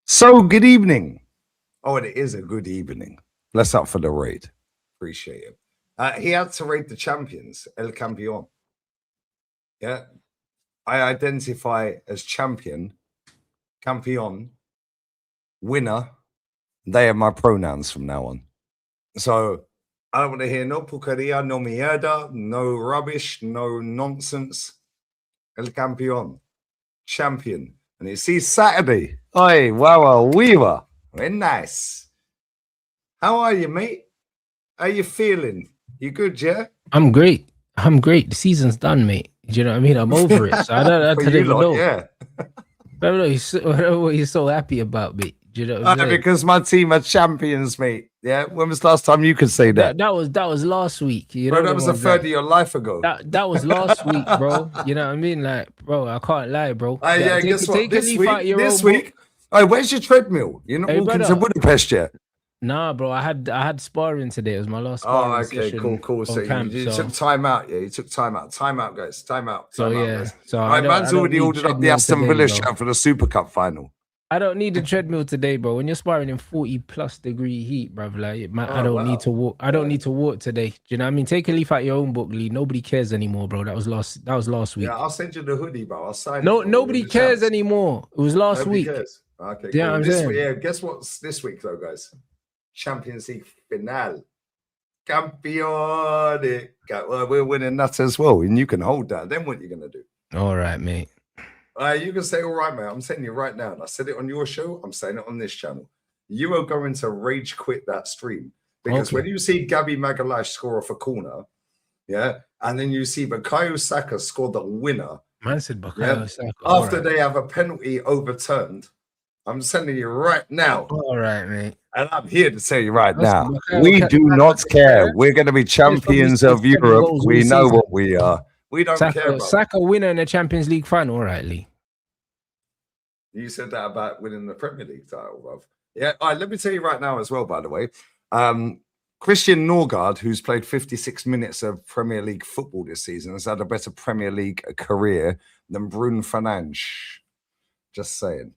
So, good evening. Oh, and it is a good evening. Bless up for the raid. Appreciate it. He had to raid the champions, El Campeón. Yeah. I identify as champion, campeón, winner. They are my pronouns from now on. So, I don't want to hear no pucaria, no mierda, no rubbish, no nonsense. El Campeón, champion. And it's Saturday. Oi, wow, weaver. Very nice. How are you, mate? How you feeling? You good, yeah? I'm great. The season's done, mate. Do you know what I mean? I'm over it. So I don't even know. Yeah. I don't know what you're so happy about, mate. Do you know what I'm saying? Because my team are champions, mate. Yeah. When was the last time you could say that? That was last week. You Bro, know, that was a third of your life ago. That was last week, bro. You know what I mean? Like, bro, I can't lie, bro. Yeah, guess what? This week. Oh, where's your treadmill? You're not walking to Budapest yet. Nah, bro. I had sparring today. It was my last sparring session. Cool. So you took time out, yeah? You took time out. Time out, guys. Time out. Guys. So man's already ordered up the Aston Villa shirt for the Super Cup final. I don't need the treadmill today, bro. When you're sparring in 40+ degree heat, bro, like I don't need to walk. I don't need to walk today. Do you know what I mean? Take a leaf out your own book, Lee. Nobody cares anymore, bro. That was last week. Yeah, I'll send you the hoodie, bro. I'll sign it. Nobody cares anymore. It was last week. Cares. Okay, yeah, cool. Guess what's this week though, guys? Champions League finale. Campione. Well, we're winning that as well, and you can hold that. Then what are you gonna do? All right, mate. You can say, all right, mate. I'm saying you right now, and I said it on your show. I'm saying it on this channel. You are going to rage quit that stream because when you see Gabby Magalhaes score off a corner, yeah, and then you see Bukayo Saka score the winner. Man said Bukayo Saka. After they have a penalty overturned, I'm sending you right now. All right, mate. And I'm here to tell you right now, we do not care. We're going to be champions of Europe. We know what we are. We don't care about Saka winner in the Champions League final. All right, Lee. You said that about winning the Premier League title, bruv. Yeah, all right, let me tell you right now as well, by the way. Christian Norgard, who's played 56 minutes of Premier League football this season, has had a better Premier League career than Bruno Fernandes. Just saying.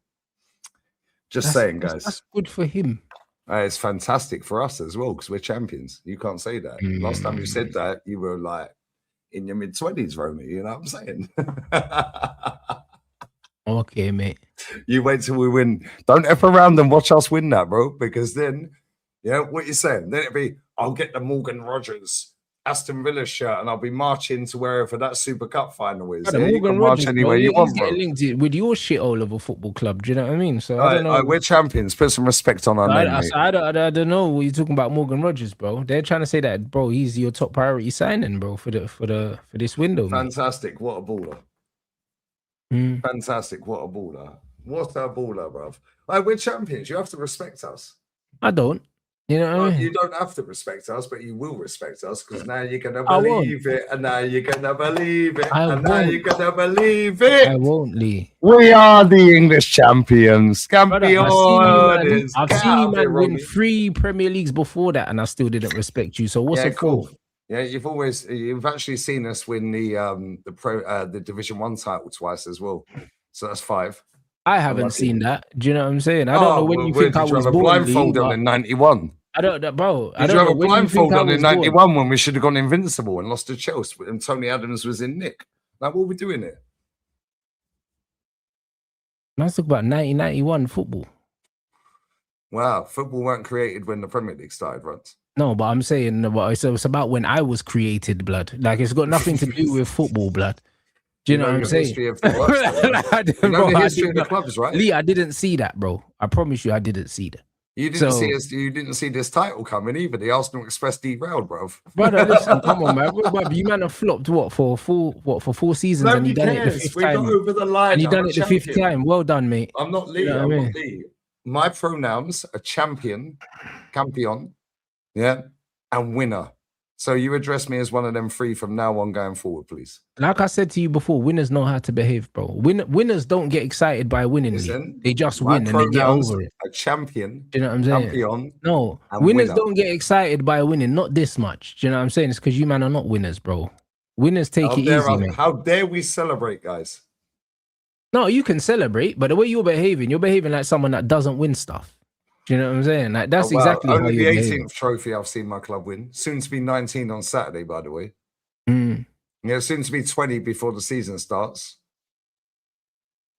Just saying, guys. That's good for him. It's fantastic for us as well because we're champions. You can't say that. Last time you said that, you were like in your mid-20s, Romy. You know what I'm saying? Okay, mate. You wait till we win. Don't F around and watch us win that, bro. Because then, what you saying? Then it'll be, I'll get the Morgan Rogers Aston Villa shirt and I'll be marching to wherever that Super Cup final is. Yeah, you can march anywhere you want, bro. Linked with your shit all over football club. Do you know what I mean? So I don't know. We're champions. Put some respect on our name. I don't know what you're talking about, Morgan Rogers, bro. They're trying to say that, bro. He's your top priority signing, bro, for this window. Fantastic! Mate. What a baller! Fantastic! What a baller! What a baller, bro. Like, we're champions. You have to respect us. I don't. You know what I mean? You don't have to respect us, but you will respect us because now you're gonna believe it, and now you're gonna believe it, now you're gonna believe it. I won't, Lee. We are the English champions. Campeones. I've seen you, man, win 3 Premier Leagues before that, and I still didn't respect you. So what's the fourth? Yeah, you've actually seen us win the Division 1 title twice as well. So that's 5. I haven't seen that. Do you know what I'm saying? I don't know when you think I was born. Blindfold on in 91. I don't know, bro. Did you have a blindfold on in 91 when we should have gone invincible and lost to Chelsea and Tony Adams was in Nick? Like, what are we doing here? Let's talk about 1991 football. Wow, football weren't created when the Premier League started, Rants. No, but I'm saying it's about when I was created, blood. Like, it's got nothing to do with football, blood. Do you know what I'm saying? History of the clubs, you know the history of the clubs, right? Lee, I didn't see that, bro. I promise you, I didn't see that. You didn't see this title coming either. The Arsenal Express derailed, bro. Brother, listen, come on, man. You man have flopped for 4 seasons, and you done it the 5th time. Over the line. And you done it the 5th time. Well done, mate. I'm not Lee. I'm not Lee. My pronouns are champion, campeon, and winner. So you address me as one of them 3 from now on going forward, please. Like I said to you before, winners know how to behave, bro. Winners don't get excited by winning. Listen, they just win and they get over it. A champion. Do you know what I'm saying? Campion. No, winners don't get excited by winning. Not this much. Do you know what I'm saying? It's because you man are not winners, bro. Winners take it easy, man. How dare we celebrate, guys? No, you can celebrate, but the way you're behaving like someone that doesn't win stuff. Do you know what I'm saying? Like that's exactly how only the you're behaving. 18th trophy I've seen my club win. Soon to be 19 on Saturday, by the way. Mm. Yeah, soon to be 20 before the season starts.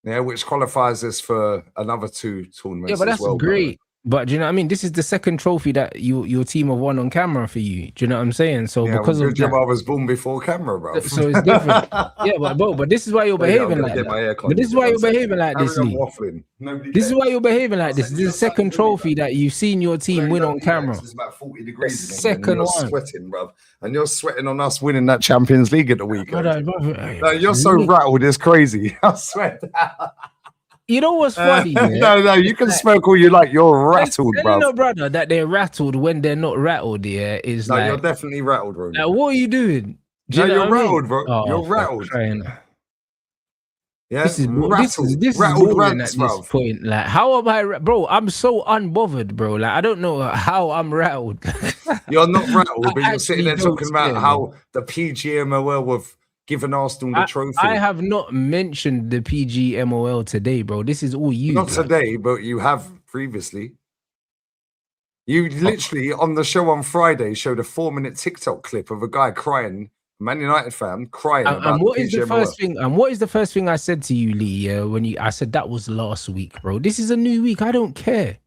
Yeah, which qualifies us for another 2 tournaments. Yeah, but that's great. But do you know what I mean? This is the second trophy that your team have won on camera for you. Do you know what I'm saying? So yeah, because of that, I was born before camera, bro. So it's different. Yeah, but this is why you're behaving like that. But this is why you're behaving like this, Lee. This is why you're behaving like this. This is the second trophy that you've seen your team win on camera. It's about 40 degrees. Second one. Sweating, bro. And you're sweating on us winning that Champions League at the weekend. No, you're so rattled, it's crazy. I swear. You know what's funny? No, you can smoke all you like. You're rattled, bro. No, brother, that they're rattled when they're not rattled. Yeah, is no, like, you're definitely rattled, bro. Like, what are you doing? No, you're rattled, bro. Oh, you're rattled. Yeah, this is rattled rants, at this point. Like, how am I, bro? I'm so unbothered, bro. Like, I don't know how I'm rattled. You're not rattled, but you're sitting there talking about how the PGMOL have given Arsenal the trophy. I have not mentioned the PGMOL today, bro. This is all you. Not today, but you have previously. You literally on the show on Friday showed a 4-minute TikTok clip of a guy crying, Man United fan crying about and what is the the first thing? And what is the first thing I said to you, Lee? When I said that was last week, bro. This is a new week. I don't care.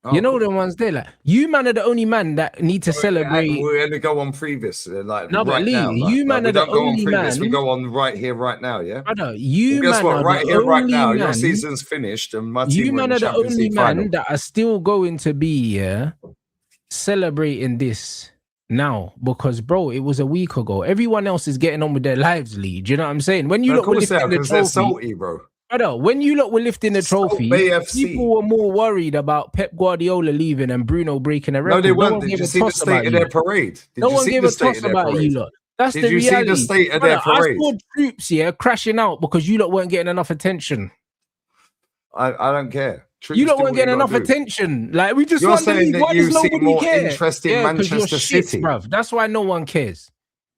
Oh, you know the ones there, like you man are the only man that need to celebrate. We're gonna go on previous, like no, but Lee, now, you man are the only man. We go on right here, right now, yeah. Brother, you guess man what? Are right the here, right only now, man, your season's finished, and my team. You man are the only man final. that are still going to be celebrating this now because, bro, it was a week ago. Everyone else is getting on with their lives, Lee. Do you know what I'm saying? When you look with the trophy, they're salty, bro. Brother, when you look were lifting the trophy, people were more worried about Pep Guardiola leaving and Bruno breaking a record. No, they weren't. Did you see the state of their parade? No one gave a toss about you lot. That's the reality. Did you see the state of their parade? I saw troops crashing out because you lot weren't getting enough attention. I don't care. You lot weren't getting enough attention. Like we just want the league. Why does nobody care? Interest in Manchester City, bruv. That's why no one cares.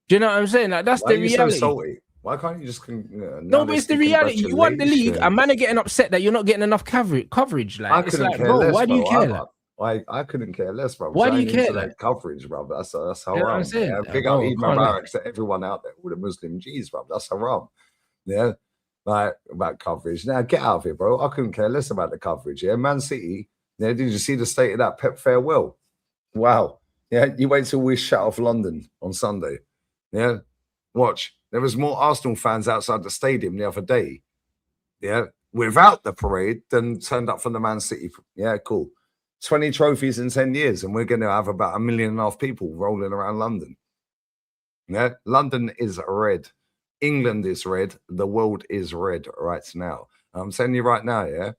Do you know what I'm saying? Like that's the reality. So salty? Why can't you just? No, but it's the reality. You want the league, and man are getting upset that you're not getting enough coverage. Like, I couldn't care less, why do you care? I couldn't care less, bro. Why do you care? Like coverage, bro. That's how you know I'm saying. Big up Eid Mubarak to everyone out there, all the Muslim G's, bro. That's haram. Yeah, like about coverage. Now get out of it, bro. I couldn't care less about the coverage. Yeah, Man City. Yeah, did you see the state of that Pep farewell? Wow. Yeah, you wait till we shut off London on Sunday. Yeah, watch. There was more Arsenal fans outside the stadium the other day, yeah, without the parade than turned up for the Man City. Yeah, cool. 20 trophies in 10 years, and we're going to have about 1.5 million people rolling around London. Yeah, London is red. England is red. The world is red right now. I'm telling you right now, yeah,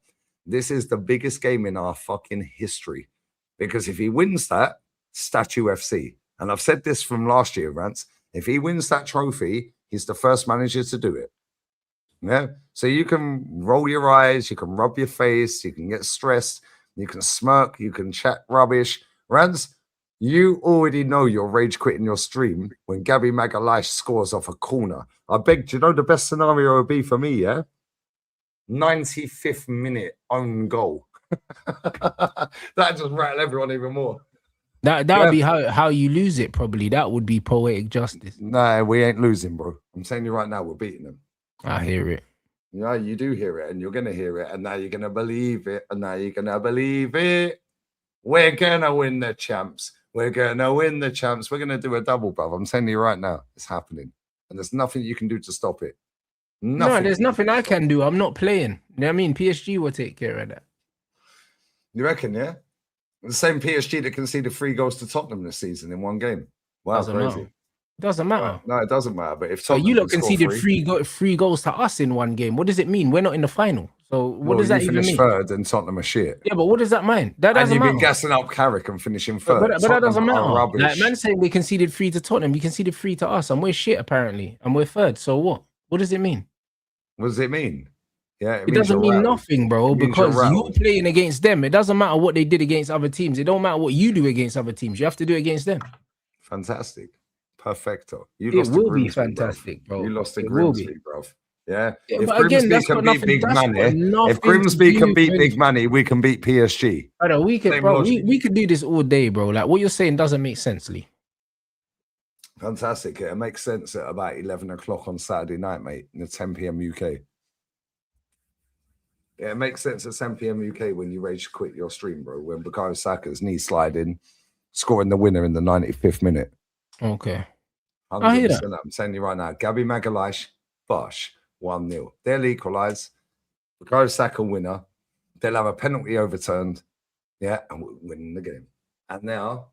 this is the biggest game in our fucking history. Because if he wins that, Statue FC, and I've said this from last year, Rants, if he wins that trophy, he's the first manager to do it. Yeah. So you can roll your eyes, you can rub your face, you can get stressed, you can smirk, you can chat rubbish. Rants, you already know you're rage quitting your stream when Gabby Magalhaes scores off a corner. I beg, do you know the best scenario would be for me, yeah? 95th minute own goal. That just rattle everyone even more. That would be how you lose it, probably. That would be poetic justice. No, we ain't losing, bro. I'm telling you right now, we're beating them. I hear it. Yeah, you do hear it, and you're going to hear it, and now you're going to believe it, and now you're going to believe it. We're going to win the champs. We're going to win the champs. We're going to do a double, brother. I'm telling you right now, it's happening. And there's nothing you can do to stop it. Nothing. No, there's nothing I can do. I'm not playing. You know what I mean? PSG will take care of that. You reckon, yeah? The same PSG that conceded 3 goals to Tottenham this season in one game. Wow, crazy. Doesn't matter. No, it doesn't matter. But if Tottenham you lot conceded 3 goals to us in one game, what does it mean? We're not in the final. So what does that even mean? Third and Tottenham are shit. Yeah, but what does that mean? That doesn't matter. And you've been gassing up Carrick and finishing third. But that doesn't matter. Like, man saying we conceded 3 to Tottenham, you conceded 3 to us, and we're shit apparently, and we're third. So what? What does it mean? What does it mean? Yeah, it doesn't mean nothing, bro, because you're playing against them. It doesn't matter what they did against other teams. It don't matter what you do against other teams. You have to do it against them. Fantastic. Perfecto. It will be fantastic, bro. You lost to Grimsby, bro. Yeah. Yeah, If but again, Grimsby that's can got beat nothing. Big That's got Money, nothing if Grimsby to can do beat with Big Money, we can beat PSG. Brother, Same logic. we could do this all day, bro. Like what you're saying doesn't make sense, Lee. Fantastic. It makes sense at about 11 o'clock on Saturday night, mate, in the 10 p.m. UK. Yeah, it makes sense at 10 p.m. UK when you rage quit your stream, bro. When Bukayo Saka's knee sliding, scoring the winner in the 95th minute. Okay. 100%. I hear that. I'm telling you right now, Gabby Magalhaes, Bosh, 1-0. They'll equalise. Bukayo Saka winner. They'll have a penalty overturned. Yeah, and we're winning the game. And now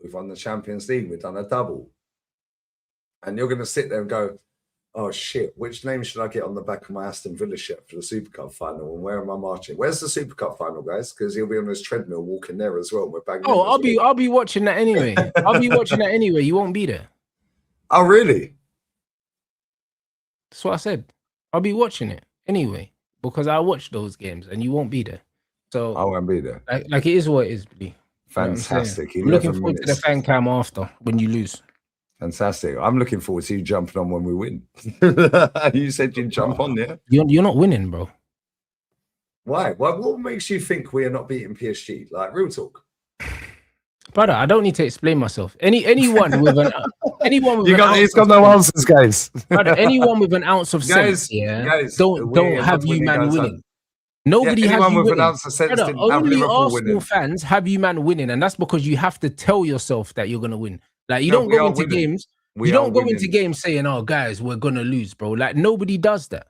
we've won the Champions League. We've done a double. And you're going to sit there and go, oh, shit, which name should I get on the back of my Aston Villa shirt for the Super Cup final? And where am I marching? Where's the Super Cup final, guys? Because he'll be on his treadmill walking there as well. We're banging. Oh, I'll be watching that anyway. I'll be watching that anyway. You won't be there. Oh, really? That's what I said. I'll be watching it anyway because I watch those games and you won't be there. So I won't be there. Like it is what it is, Billy. Fantastic. I'm looking forward to the fan cam after when you lose. Fantastic. I'm looking forward to you jumping on when we win. You said you'd jump on, yeah? You're not winning, bro. Why? What makes you think we are not beating PSG? Like, real talk. Brother, I don't need to explain myself. Anyone with an he's got no answers, guys. Brother, anyone with an ounce of sense, don't have you man winning. Nobody has you winning. Brother, only Arsenal fans have you man winning, and that's because you have to tell yourself that you're gonna win. Like you don't go into games. You don't go into games saying, "Oh, guys, we're gonna lose, bro." Like nobody does that.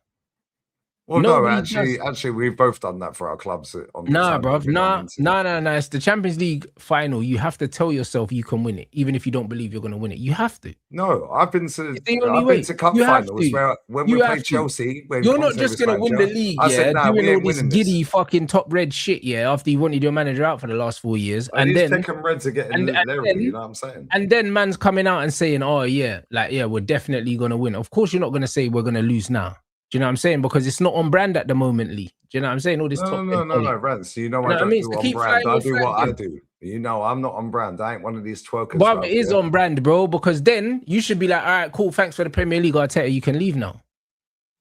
Well, no, actually, we've both done that for our clubs. Nah, bro. Nah. It's the Champions League final. You have to tell yourself you can win it, even if you don't believe you're going to win it. You have to. No, I've been to cup finals where when we played Chelsea. You're not just going to win the league, doing all this giddy fucking top red shit, after you wanted your manager out for the last 4 years. And then Reds are getting you know what I'm saying? And then man's coming out and saying, oh, we're definitely going to win. Of course, you're not going to say we're going to lose now. Do you know what I'm saying? Because it's not on brand at the moment, Lee. Do you know what I'm saying? All this No, Rants. You know I don't do on brand. I do what I do. You know, I'm not on brand. I ain't one of these twerkers. But it is on brand, bro, because then you should be like, all right, cool, thanks for the Premier League, Arteta, you can leave now.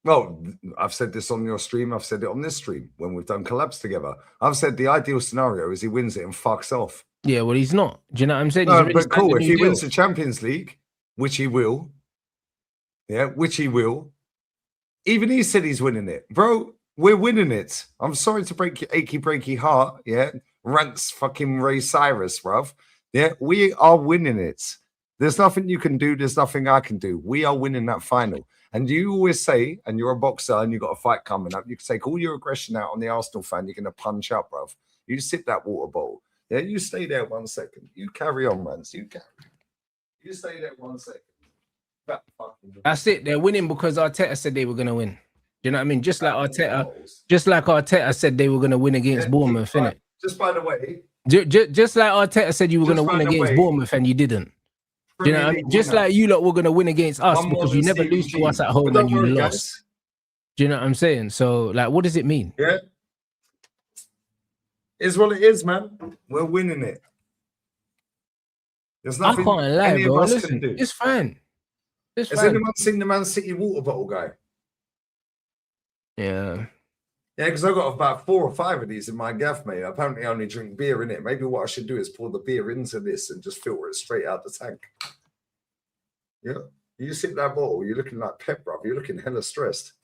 Well, I've said this on your stream. I've said it on this stream when we've done collabs together. I've said the ideal scenario is he wins it and fucks off. Yeah, well, he's not. Do you know what I'm saying? No, but cool. If he wins the Champions League, which he will, even he said he's winning it. Bro, we're winning it. I'm sorry to break your achy, breaky heart, Rants fucking Ray Cyrus, bruv. Yeah, we are winning it. There's nothing you can do. There's nothing I can do. We are winning that final. And you always say, and you're a boxer and you've got a fight coming up, you can take all your aggression out on the Arsenal fan. You're going to punch up, bruv. You sip that water bowl. Yeah, you stay there 1 second. You carry on, Rants. You carry on. You stay there 1 second. That's it. They're winning because Arteta said they were going to win. Do you know what I mean? Just like Arteta said they were going to win against Bournemouth, innit? Just by the way. Just like Arteta said you were going to win against Bournemouth and you didn't. Do you know what I mean? Just like you lot were going to win against us because you never lose to us at home and you lost. Do you know what I'm saying? So, like, what does it mean? Yeah. Is what it is, man. We're winning it. There's nothing I can't lie, any bro. of us Listen, can do. It's fine. Has anyone seen the Man City water bottle guy? Yeah. Yeah, because I've got about 4 or 5 of these in my gaff, mate. Apparently, I only drink beer in it. Maybe what I should do is pour the beer into this and just filter it straight out the tank. Yeah. You sip that bottle, you're looking like Pep, bruv. You're looking hella stressed.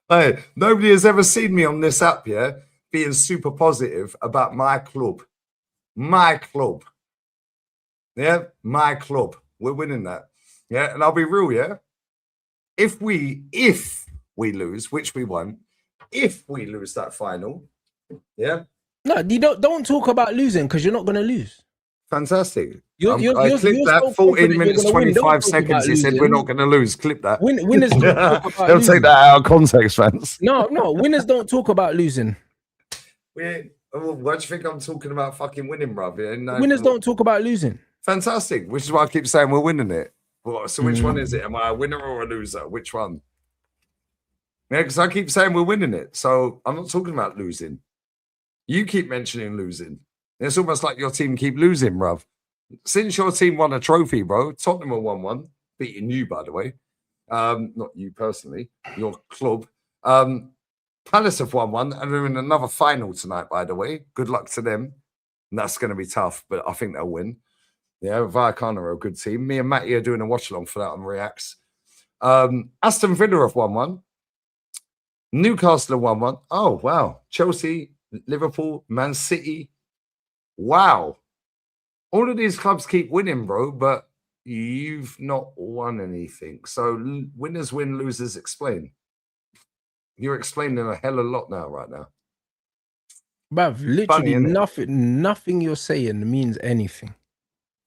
Hey, nobody has ever seen me on this app, being super positive about my club. My club. Yeah, my club. We're winning that. Yeah, and I'll be real, If we lose, which we won't, if we lose that final, No, you don't talk about losing because you're not going to lose. Fantastic. I clipped that 14 minutes, 25 seconds. He said we're not going to lose. Clip that. Winners don't talk about They'll losing. take that out of context, fans. No. Winners don't talk about losing. Why do you think I'm talking about fucking winning, bruv? Winners don't talk about losing. Fantastic. Which is why I keep saying we're winning it. So which one is it? Am I a winner or a loser? Which one? Yeah, because I keep saying we're winning it. So I'm not talking about losing. You keep mentioning losing. It's almost like your team keep losing, bruv. Since your team won a trophy, bro, Tottenham are 1-1, beating you, by the way. Not you personally, your club. Palace have 1-1, and they're in another final tonight, by the way. Good luck to them. And that's going to be tough, but I think they'll win. Yeah, Viacana are a good team. Me and Matty are doing a watch-along for that on Reacts. Aston Villa have 1-1. Newcastle have 1-1. Oh, wow. Chelsea, Liverpool, Man City. Wow. All of these clubs keep winning, bro, but you've not won anything. So winners win, losers explain. You're explaining a hell of a lot now, right now. Bruv, literally nothing you're saying means anything.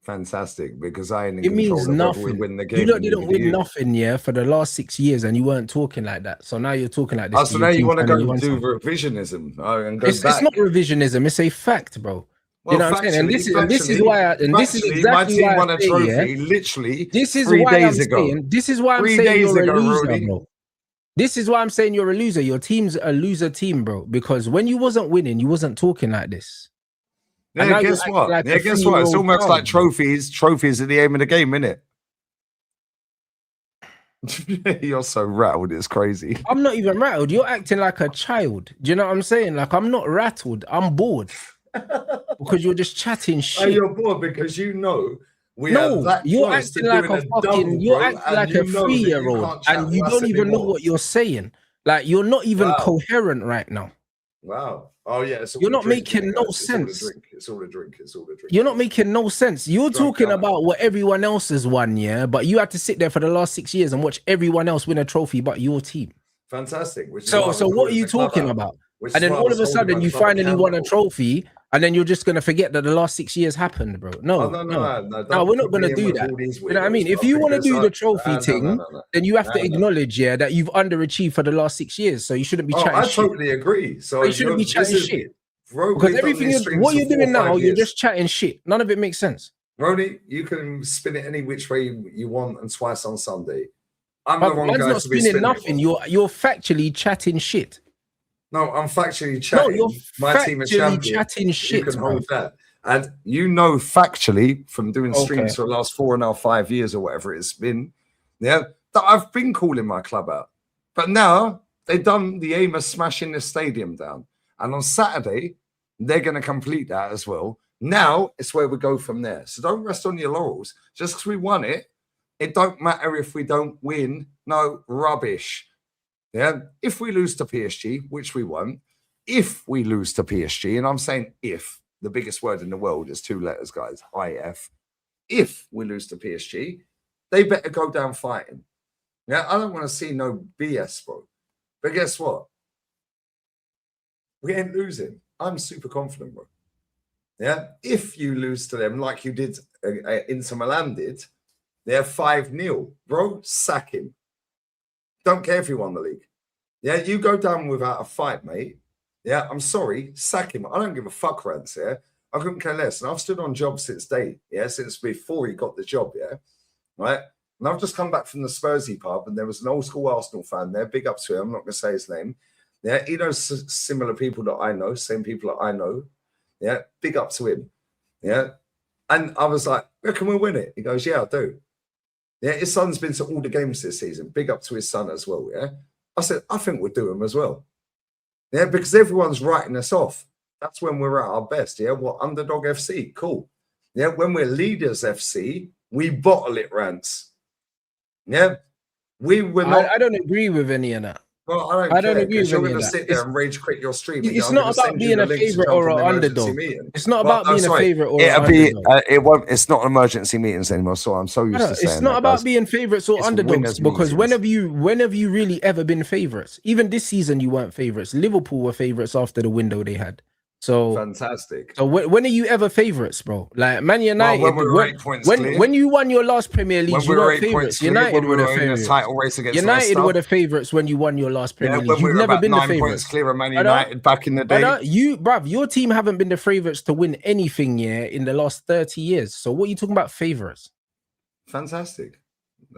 Fantastic, because I ain't in it control means of nothing. whether we win the game. You didn't win nothing, yeah, for the last 6 years, and you weren't talking like that. So now you're talking like this. Oh, so now you want to go do revisionism and go back. It's not revisionism. It's a fact, bro. Well, you know what I'm saying? And this is why. This is exactly my team won a trophy. Yeah? Literally, this is 3 why days I'm ago. Saying, this is why I'm saying you're a loser, bro. This is why I'm saying you're a loser. Your team's a loser team, bro. Because when you wasn't winning, you wasn't talking like this. Yeah, guess what? Like guess what? It's almost like trophies. Trophies are the aim of the game, innit? You're so rattled, it's crazy. I'm not even rattled. You're acting like a child. Do you know what I'm saying? Like, I'm not rattled. I'm bored. Because you're just chatting shit. Oh, you're bored because you know you're acting like a fucking, you're acting like a 3-year-old, and you don't even know what you're saying. Like, you're not even coherent right now. Wow. Oh yeah, you're not making no sense. It's all a drink. You're not making no sense. You're talking about what everyone else has won, yeah, but you had to sit there for the last 6 years and watch everyone else win a trophy but your team. Fantastic. So what are you talking about? And then all of a sudden you finally won a trophy, and then you're just gonna forget that the last 6 years happened, bro. No, we're not gonna do that. You know what I mean? If you want to do the trophy thing, then you have to acknowledge, yeah, that you've underachieved for the last 6 years. So you shouldn't be chatting shit. I totally agree. So you shouldn't be chatting shit. Bro, because everything what you're doing now, you're just chatting shit. None of it makes sense. Ronnie, you can spin it any which way you want and twice on Sunday. I'm the wrong guy to be spinning nothing. You're factually chatting shit. No, I'm factually chatting. No, you're my team is champion. Chatting shit. You can hold that. And you know factually from doing streams for the last 4.5, 5 years or whatever it's been, yeah, that I've been calling my club out. But now they've done the aim of smashing the stadium down. And on Saturday, they're going to complete that as well. Now it's where we go from there. So don't rest on your laurels. Just because we won it, it don't matter if we don't win. No, rubbish. Yeah, if we lose to PSG, which we won't, if we lose to PSG, and I'm saying if, the biggest word in the world is 2 letters, guys, IF. If we lose to PSG, they better go down fighting. Yeah, I don't want to see no BS, bro. But guess what? We ain't losing. I'm super confident, bro. Yeah, if you lose to them like you did Inter Milan did, they're 5-0, bro. Sack him. Don't care if you won the league. Yeah, you go down without a fight, mate. Yeah, I'm sorry. Sack him. I don't give a fuck, Rants, yeah? I couldn't care less. And I've stood on job since day, yeah, since before he got the job, yeah? Right? And I've just come back from the Spursy pub, and there was an old school Arsenal fan there. Big up to him. I'm not going to say his name. Yeah, he knows similar people that I know, same people that I know. Yeah, big up to him. Yeah. And I was like, reckon we'll win it? He goes, yeah, I do. Yeah, his son's been to all the games this season. Big up to his son as well, yeah? I said, I think we'll do them as well. Yeah, because everyone's writing us off. That's when we're at our best, yeah? What, Underdog FC? Cool. Yeah, when we're Leaders FC, we bottle it, Rants. Yeah? We were not... I don't agree with any of that. Well, I don't agree with you're going to sit there and rage quit your stream. It's not about being a favorite or an underdog. It's not about being a favorite or an underdog. It won't. It's not emergency meetings anymore. So I'm so used to saying it's not about being favorites or underdogs, because when have you really ever been favorites? Even this season, you weren't favorites. Liverpool were favorites after the window they had. So fantastic. So when are you ever favorites, bro? Like Man United, when you won your last Premier League, you were favorites. United were the favorites. United were the favorites when you won your last Premier League. You've never been the favorites. 9 points clear of Man United back in the day. Your team haven't been the favorites to win anything in the last 30 years. So what are you talking about favorites? Fantastic.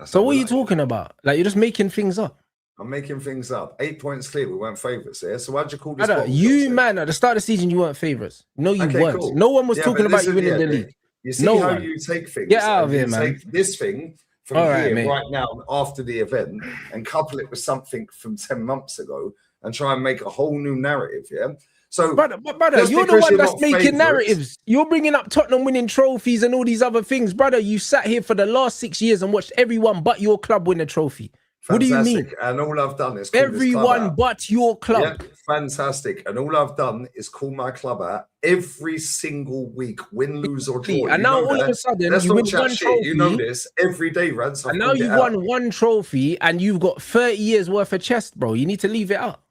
So what are you talking about? Like, you're just making things up. I'm making things up. 8 points clear. We weren't favourites here. So why'd you call this? Brother, you man, at the start of the season, you weren't favourites. No, you weren't. Cool. No one was talking about you winning the league. You see no how one. you take things. Get out of here, you man. Take this thing from right now after the event and couple it with something from 10 months ago and try and make a whole new narrative. Yeah. So, brother, you're the one that's making narratives. You're bringing up Tottenham winning trophies and all these other things, brother. You sat here for the last 6 years and watched everyone but your club win a trophy. Fantastic. What do you mean? And all I've done is everyone but your club. Yeah, fantastic. And all I've done is call my club out every single week, win, lose, or draw. And now all of a sudden, you win one trophy. You know this every day, Rants. And now you've won one trophy and you've got 30 years worth of chest, bro. You need to leave it out.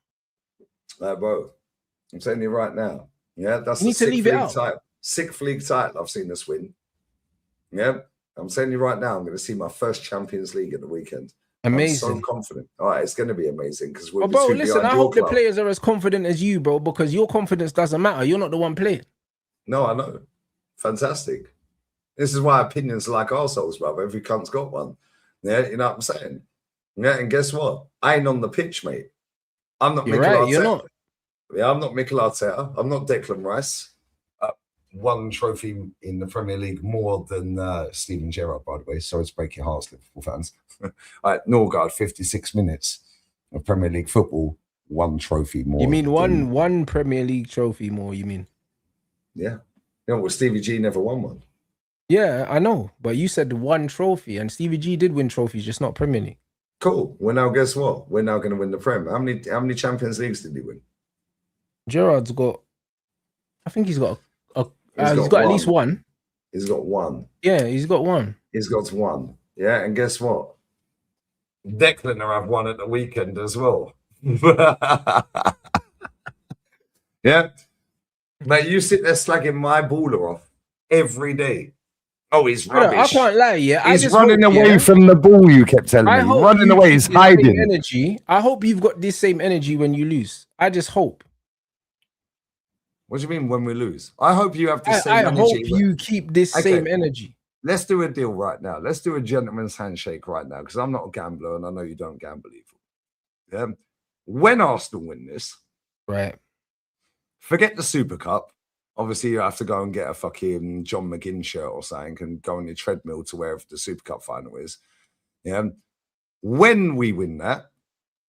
Bro, I'm telling you right now. Yeah, that's you need to leave it out. Sixth league title I've seen us win. Yeah, I'm telling you right now, I'm going to see my first Champions League at the weekend. Amazing. I'm so confident. All right, it's going to be amazing because we're bro, listen, I hope the players are as confident as you, bro, because your confidence doesn't matter. You're not the one playing. No, I know. Fantastic. This is why opinions are like arseholes, brother. Every cunt's got one. Yeah, you know what I'm saying? Yeah, and guess what? I ain't on the pitch, mate. I'm not Mikel Arteta. You're not. Yeah, I'm not Mikel Arteta. I'm not Declan Rice. One trophy in the Premier League more than Steven Gerrard, by the way. Sorry to break your hearts, Liverpool fans. All right, Norgard, 56 minutes of Premier League football, one trophy more. You mean one Premier League trophy more, you mean? Yeah. You know, well, Stevie G never won one. Yeah, I know. But you said one trophy, and Stevie G did win trophies, just not Premier League. Cool. Well, now guess what? We're now going to win the Prem. How many Champions Leagues did he win? Gerrard's got, I think he's got he's got at least one. He's got one. Yeah, he's got one. He's got one. Yeah, and guess what? Declan will have one at the weekend as well. Yeah. Mate, you sit there slagging my baller off every day. Oh, he's rubbish. I can't lie, yeah. He's running away from the ball, you kept telling me. Running away, he's hiding. Energy. I hope you've got this same energy when you lose. I just hope. What do you mean when we lose? I hope you have the same energy. I hope you keep this same energy. Let's do a deal right now. Let's do a gentleman's handshake right now because I'm not a gambler and I know you don't gamble either. Yeah. When Arsenal win this, right? Forget the Super Cup. Obviously, you have to go and get a fucking John McGinn shirt or something and go on your treadmill to wherever the Super Cup final is. Yeah. When we win that,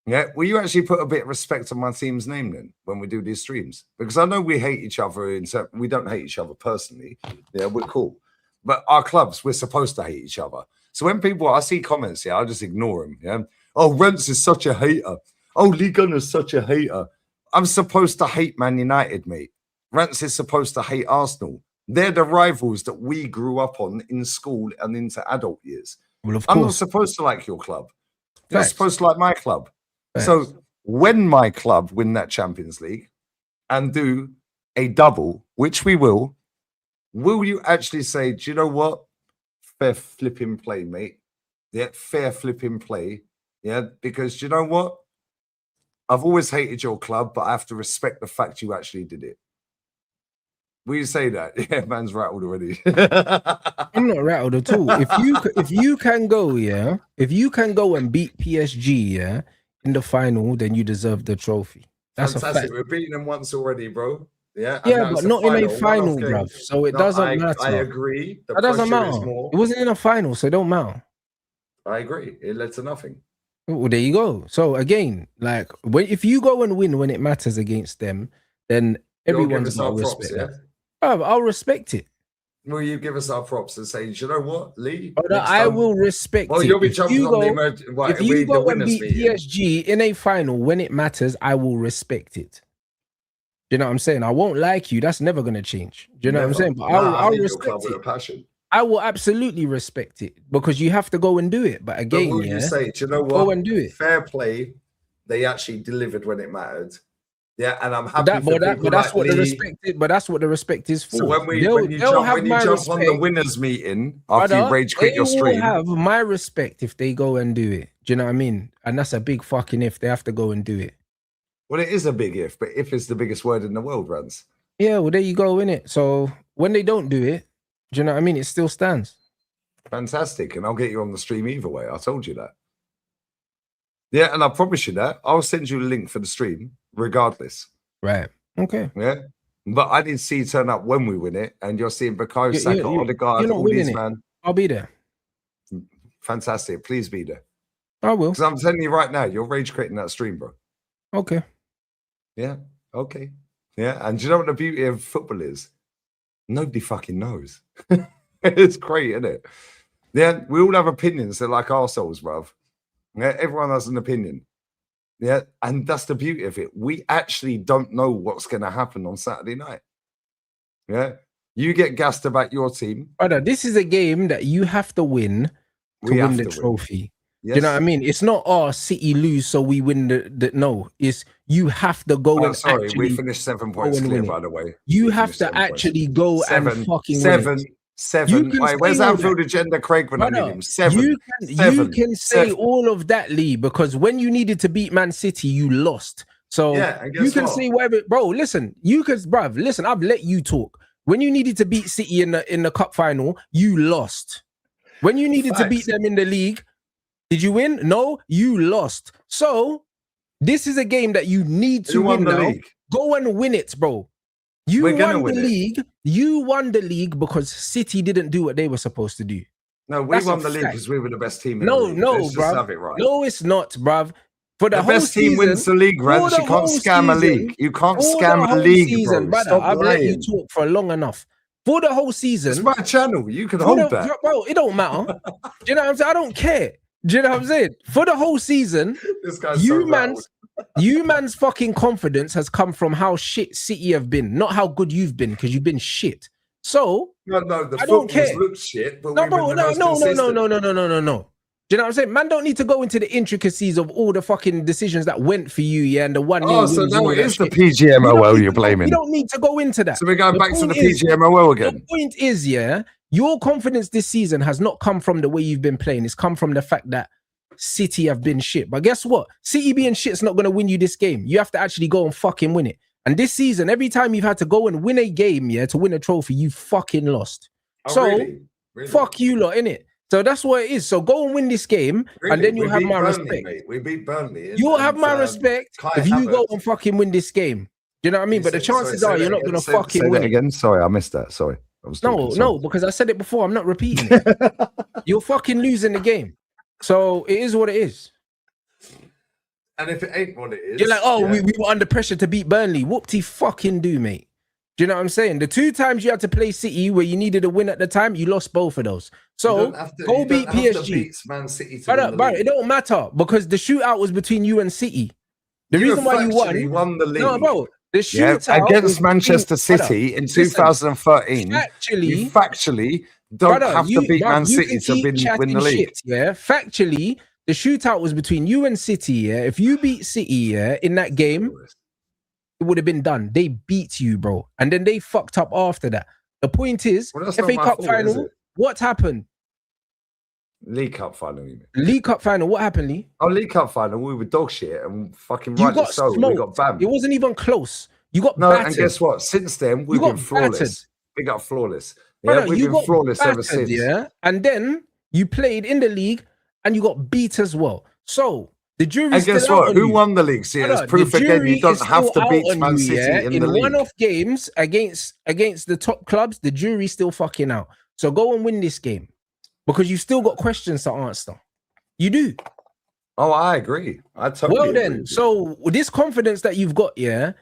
yeah, will you actually put a bit of respect on my team's name then when we do these streams? Because I know we hate each other. We don't hate each other personally. Yeah, we're cool. But our clubs, we're supposed to hate each other. So when I see comments, yeah, I'll just ignore them. Yeah. Oh, Rents is such a hater. Oh, Lee Gunner's such a hater. I'm supposed to hate Man United, mate. Rents is supposed to hate Arsenal. They're the rivals that we grew up on in school and into adult years. Well, of course. I'm not supposed to like your club. You're supposed to like my club. So when my club win that Champions League and do a double, which we will you actually say, do you know what? Fair flipping play, mate. Yeah, fair flipping play. Yeah, because do you know what? I've always hated your club, but I have to respect the fact you actually did it. Will you say that? Yeah, man's rattled already. I'm not rattled at all. If you can go, yeah, if you can go and beat PSG, yeah, in the final, then you deserve the trophy. That's fantastic. A fact. We're beating them once already, bro. Yeah, but not in a final, bruv. So it doesn't matter. I agree. It doesn't matter. It wasn't in a final, so it don't matter. I agree. It led to nothing. Well, there you go. So again, like if you go and win when it matters against them, then everyone's got to respect that. I'll respect it. Will you give us our props and say, you know what, Lee? I will respect it. You'll be jumping on if you go and beat PSG in a final when it matters, I will respect it. Do you know what I'm saying? I won't like you. That's never going to change. Do you know what I'm saying? But I'll respect it. Passion. I will absolutely respect it because you have to go and do it. But again, will you say, do you know what? Go and do it. Fair play. They actually delivered when it mattered. Yeah, and I'm happy but that's what the respect is. But that's what the respect is for. So when you jump on the winners meeting after you rage quit your stream, they will have my respect if they go and do it. Do you know what I mean? And that's a big fucking if. They have to go and do it. Well, it is a big if, but if is the biggest word in the world, Rants. Yeah, well, there you go, innit? So when they don't do it, do you know what I mean? It still stands. Fantastic, and I'll get you on the stream either way. I told you that. Yeah, and I promise you that I'll send you a link for the stream, regardless. Right. Okay. Yeah. But I didn't see you turn up when we win it, and you're seeing Bukayo Saka, Odegaard, you're not all winning these it. man. I'll be there. Fantastic. Please be there. I will. Because I'm telling you right now, you're rage creating that stream, bro. Okay. Yeah. Okay. Yeah. And do you know what the beauty of football is? Nobody fucking knows. It's great, isn't it? Yeah. We all have opinions. They're like arseholes, bruv. Yeah. Everyone has an opinion. Yeah. And that's the beauty of it. We actually don't know what's going to happen on Saturday night. Yeah. You get gassed about your team. Brother, this is a game that you have to win to win the trophy. Yes. Do you know what I mean? It's not City lose, so we win the no. It's you have to go and actually. We finished 7 points clear, by the way. You have to actually go and fucking win. Seven. Wait, where's Anfield agenda, Craig? When I need him, seven. You can say all of that, Lee, because when you needed to beat Man City, you lost. So you can say whatever, bro. Listen, listen. I've let you talk. When you needed to beat City in the cup final, you lost. When you needed to beat them in the league, did you win? No, you lost. So this is a game that you need to win now. League. Go and win it, bro. You won the league. You won the league because City didn't do what they were supposed to do. No, we won the league because we were the best team. No, bruv. No, it's not, bruv. For the best team wins the league, Rants. You can't scam a league. You can't scam a league, bro. Stop I've let you talk for long enough. For the whole season. It's my channel. You can hold that. Bro, it don't matter. Do you know what I'm saying? I don't care. Do you know what I'm saying? For the whole season, this guy's you man's fucking confidence has come from how shit City have been, not how good you've been, because you've been shit. So no, the football's looked shit, but no. Do you know what I'm saying? Man, don't need to go into the intricacies of all the fucking decisions that went for you, yeah, and the 1-0. Oh, so now it is the PGMOL you're blaming. You don't need to go into that. So we're going back to the PGMOL again. The point is, yeah, your confidence this season has not come from the way you've been playing. It's come from the fact that City have been shit. But guess what? City being shit's not going to win you this game. You have to actually go and fucking win it. And this season, every time you've had to go and win a game, yeah, to win a trophy, you fucking lost. Oh, so, really? Fuck you lot, innit? So that's what it is. So go and win this game, and then you'll have my respect. Mate. We beat Burnley. You'll have my respect if you go and fucking win this game. Do you know what I mean? But the chances are you're not going to fucking win. Say that again. Sorry, I missed that. Sorry. No, because I said it before. I'm not repeating it. You're fucking losing the game. So it is what it is. And if it ain't what it is, you're like, we were under pressure to beat Burnley. Whoop-de fucking do, mate. Do you know what I'm saying? The 2 times you had to play City where you needed a win at the time, you lost both of those. So go beat PSG. Man City but it don't matter because the shootout was between you and City. The reason why you won the league. No, bro. The shootout against Manchester City in 2013. You factually don't have to beat Man City to win the league. Yeah, factually, the shootout was between you and City. Yeah, if you beat City, yeah, in that game, it would have been done. They beat you, bro, and then they fucked up after that. The point is, FA Cup final. What happened? League Cup final, you mean? League Cup final. What happened, Lee? Oh, League Cup final. We were dog shit and fucking rightly so. We got banned. It wasn't even close. You got battered. And guess what? Since then, we've been flawless. We got flawless. Yeah, we've been flawless ever since. Yeah, and then you played in the league and you got beat as well. So the jury. And guess what? Who won the league? See, there's proof again. You don't have to beat Man City in the league. One-off games against the top clubs, the jury's still fucking out. So go and win this game because you've still got questions to answer. You do. Oh, I agree. I totally agree. Well then, so this confidence that you've got, yeah,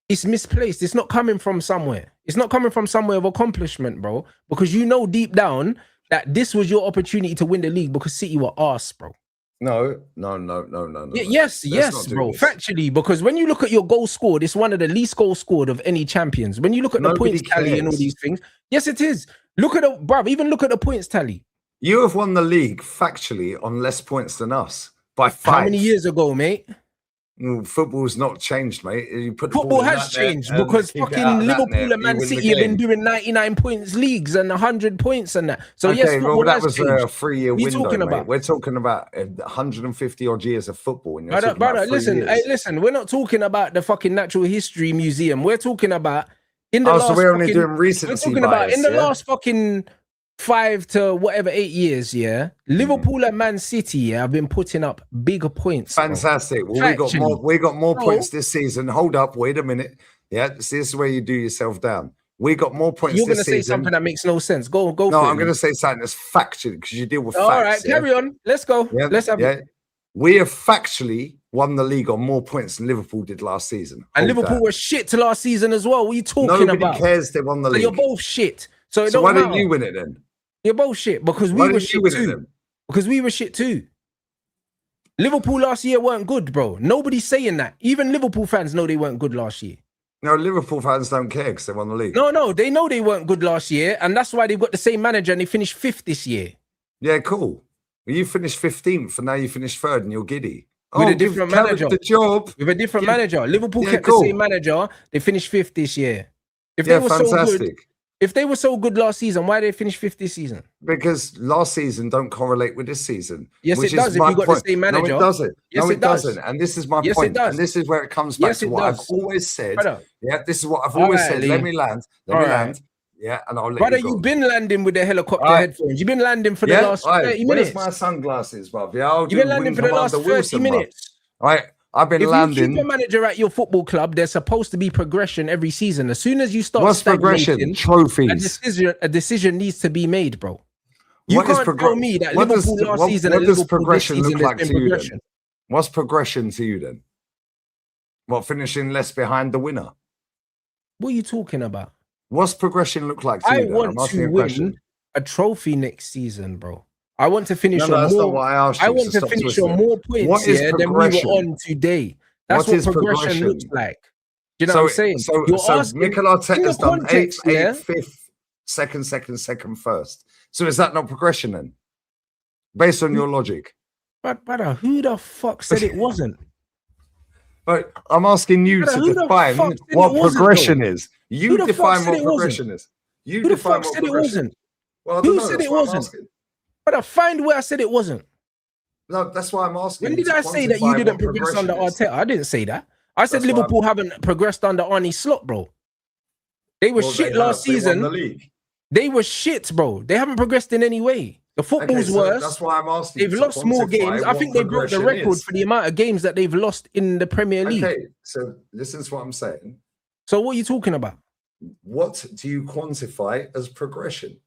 it's misplaced. It's not coming from somewhere. It's not coming from somewhere of accomplishment, bro. Because you know deep down that this was your opportunity to win the league because City were arse, bro. No. Yes, bro. Factually, because when you look at your goal scored, it's one of the least goals scored of any champions. When you look at the points tally and all these things, yes, it is. Look at even look at the points tally. You have won the league factually on less points than us by 5. How many years ago, mate? Football's not changed, mate. Football has changed because fucking Liverpool and Man City have been doing 99 points leagues and 100 points and that. So okay, yes, football that was a 3-year window, mate. We're talking about 150 odd years of football. And brother, listen. We're not talking about the fucking Natural History Museum. We're talking about in the last. So we're only doing recency bias. We're talking about in the last fucking 5 to whatever 8 years, yeah, Liverpool and Man City, yeah, have been putting up bigger points. Fantastic. Bro. Well, we got more points this season. Hold up, wait a minute. Yeah, this is where you do yourself down. We got more points. You're going to say something that makes no sense. Go. No, I'm going to say something that's factual because you deal with facts. All right, carry on. Let's go. Yeah, let's have it. We have factually won the league on more points than Liverpool did last season. And Liverpool were shit to last season as well. What are you talking about? Nobody cares they won the league. You're both shit. So why didn't you win it then? You're both shit because we were shit too. Because we were shit too. Liverpool last year weren't good, bro. Nobody's saying that. Even Liverpool fans know they weren't good last year. No, Liverpool fans don't care because they won the league. No, they know they weren't good last year, and that's why they've got the same manager and they finished 5th this year. Yeah, cool. Well, you finished 15th, and now you finished 3rd, and you're giddy. With a different manager. The job. With a different manager. Liverpool kept the same manager. They finished 5th this year. If they were so good, if they were so good last season, why did they finish 5th this season? Because last season don't correlate with this season. Yes, it does. If you got the same manager. No, it doesn't. Yes, it doesn't. And this is my point. And this is where it comes back to what I've always said. Yeah, this is what I've always said. Let me land. Yeah, and I'll let you go. Brother, you've been landing with the helicopter headphones. You've been landing for the last 30 minutes. Where's my sunglasses, bruv? Yeah, you've been landing for the last 30 minutes. All right. I've been landing. If you keep a manager at your football club, there's supposed to be progression every season. As soon as you start what's progression? Trophies. A decision needs to be made, bro. You can't tell me that Liverpool last season and Liverpool this season look like to you then? What's progression to you then? What, finishing less behind the winner? What are you talking about? What's progression look like to you then? I want to win a trophy next season, bro. I want to finish on more. Not what I asked you, want to finish on more points than we were on today. That's what progression looks like. Do you know what I'm saying? So Mikel Arteta's done 8th, 5th, 2nd, first. So is that not progression then? Based on your logic. But brother, who the fuck said it wasn't? But I'm asking you to define what progression is. You define what progression is. Who the fuck said it wasn't? Who said it wasn't? But I find where I said it wasn't. No, that's why I'm asking. When did I say that you didn't progress under Arteta? I didn't say that. I said Liverpool haven't progressed under Arne Slot, bro. They were shit last season. They were shit, bro. They haven't progressed in any way. The football's worse. That's why I'm asking. They've lost more games. I think they broke the record for the amount of games that they've lost in the Premier League. Okay, so listen to what I'm saying. So what are you talking about? What do you quantify as progression?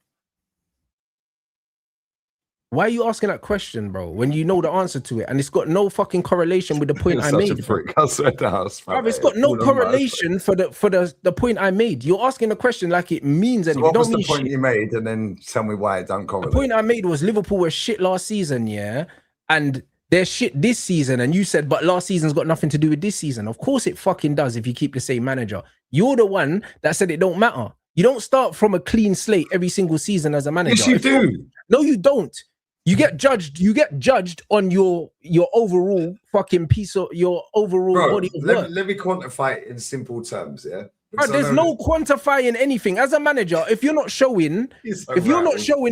Why are you asking that question, bro? When you know the answer to it, and it's got no fucking correlation with the point I made. It's got no correlation for the point I made. You're asking the question like it means anything. So what was the point you made, and then tell me why it don't correlate? The point I made was Liverpool were shit last season, yeah, and they're shit this season. And you said, but last season's got nothing to do with this season. Of course, it fucking does if you keep the same manager. You're the one that said it don't matter. You don't start from a clean slate every single season as a manager. Yes, you do. No, you don't. You get judged on your overall fucking piece of your overall body of work. Let me quantify it in simple terms, yeah. Bro, there's no quantifying anything. As a manager, if you're not showing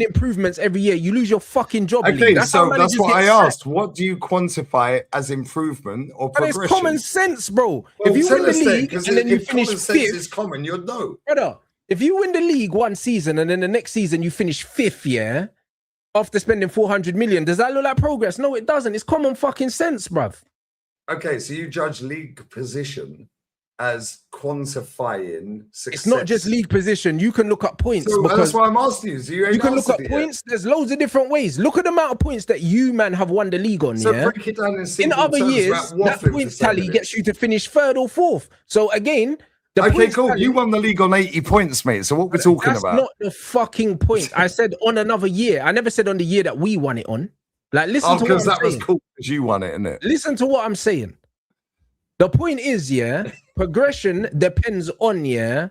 improvements every year, you lose your fucking job. Okay, that's what I asked. What do you quantify as improvement or progression? But it's common sense, bro. Well, if you win the league and then you finish 5th, is common, you'd know. Brother, if you win the league one season and then the next season you finish 5th, yeah, after spending 400 million, does that look like progress? No, it doesn't. It's common fucking sense, bruv. Okay, so you judge league position as quantifying success. It's not just league position. You can look up points. So that's why I'm asking you. So you can look up points. There's loads of different ways. Look at the amount of points that you, man, have won the league on. So break it down in other years, that points tally gets you to finish 3rd or 4th. So again, okay, cool. You won the league on 80 points, mate. So what we're talking about? That's not the fucking point. I said on another year. I never said on the year that we won it on. Like, listen to what I'm saying. Because that was cool because you won it, isn't it? Listen to what I'm saying. The point is, yeah, progression depends on, yeah,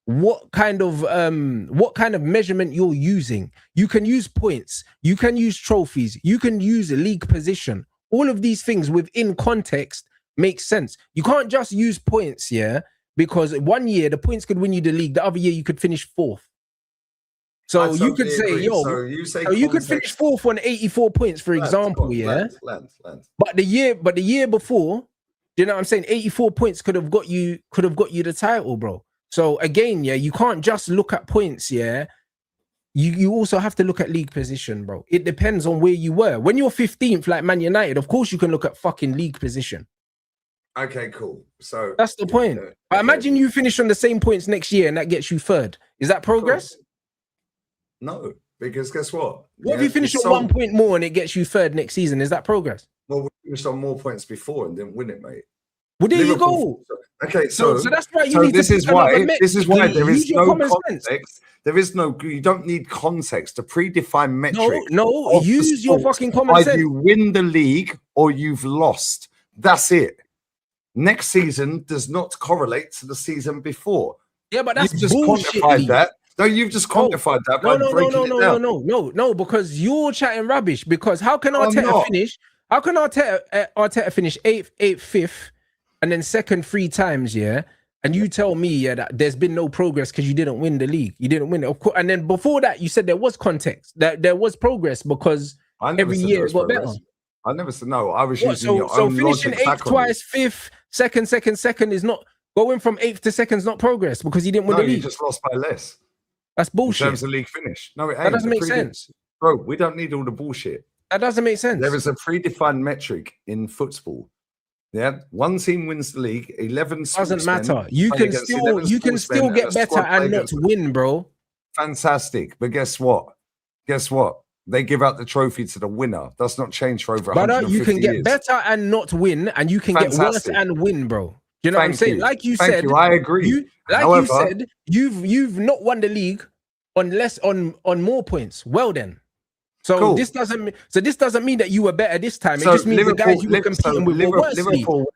what kind of measurement you're using. You can use points, you can use trophies, you can use league position. All of these things within context make sense. You can't just use points, yeah, because one year the points could win you the league, the other year you could finish 4th. So you could say, you could finish 4th on 84 points, for example, yeah. But the year before, you know what I'm saying? 84 points could have got you the title, bro. So again, yeah, you can't just look at points, yeah, you also have to look at league position, bro. It depends on where you were. When you're 15th, like Man United, of course you can look at fucking league position. Okay, cool. So that's the point. But imagine you finish on the same points next year and that gets you third. Is that progress? Cool. No, because guess what? What if you finish on 1 point more and it gets you third next season? Is that progress? Well, we finished on more points before and didn't win it, mate. Well, there you go. Okay, so that's why you need this to is why there is no context. Sense. There is no. You don't need context. A predefined metric. No. Use your fucking common sense. Either you win the league or you've lost. That's it. Next season does not correlate to the season before. Yeah, but that's you've just bullshit. Quantified that. No, you've just quantified that by breaking it down. No, because you're chatting rubbish. Because how can Arteta finish? How can Arteta finish 8th, 5th, and then second 3 times? Yeah, and you tell me that there's been no progress because you didn't win the league. You didn't win it, of course. And then before that, you said there was context, that there was progress because every year it got better. I never said no. I was using your own finishing 8th twice, 5th, second is not going from 8th to 2nd is not progress because you didn't win the league. You just lost by less. That's bullshit. In terms of league finish. No, it ain't. That doesn't make sense. Bro, we don't need all the bullshit. That doesn't make sense. There is a predefined metric in football. Yeah, one team wins the league. 11 doesn't matter. You can still get better and not win, bro. Fantastic, but guess what? They give out the trophy to the winner. That's not changed for over 150 years. You can get better and not win, and you can get worse and win, bro. You know what I'm saying? Like you said, I agree. However, you said, you've not won the league on more points. Well then. So cool. this doesn't mean that you were better this time. It just means the guys you were competing with were worse.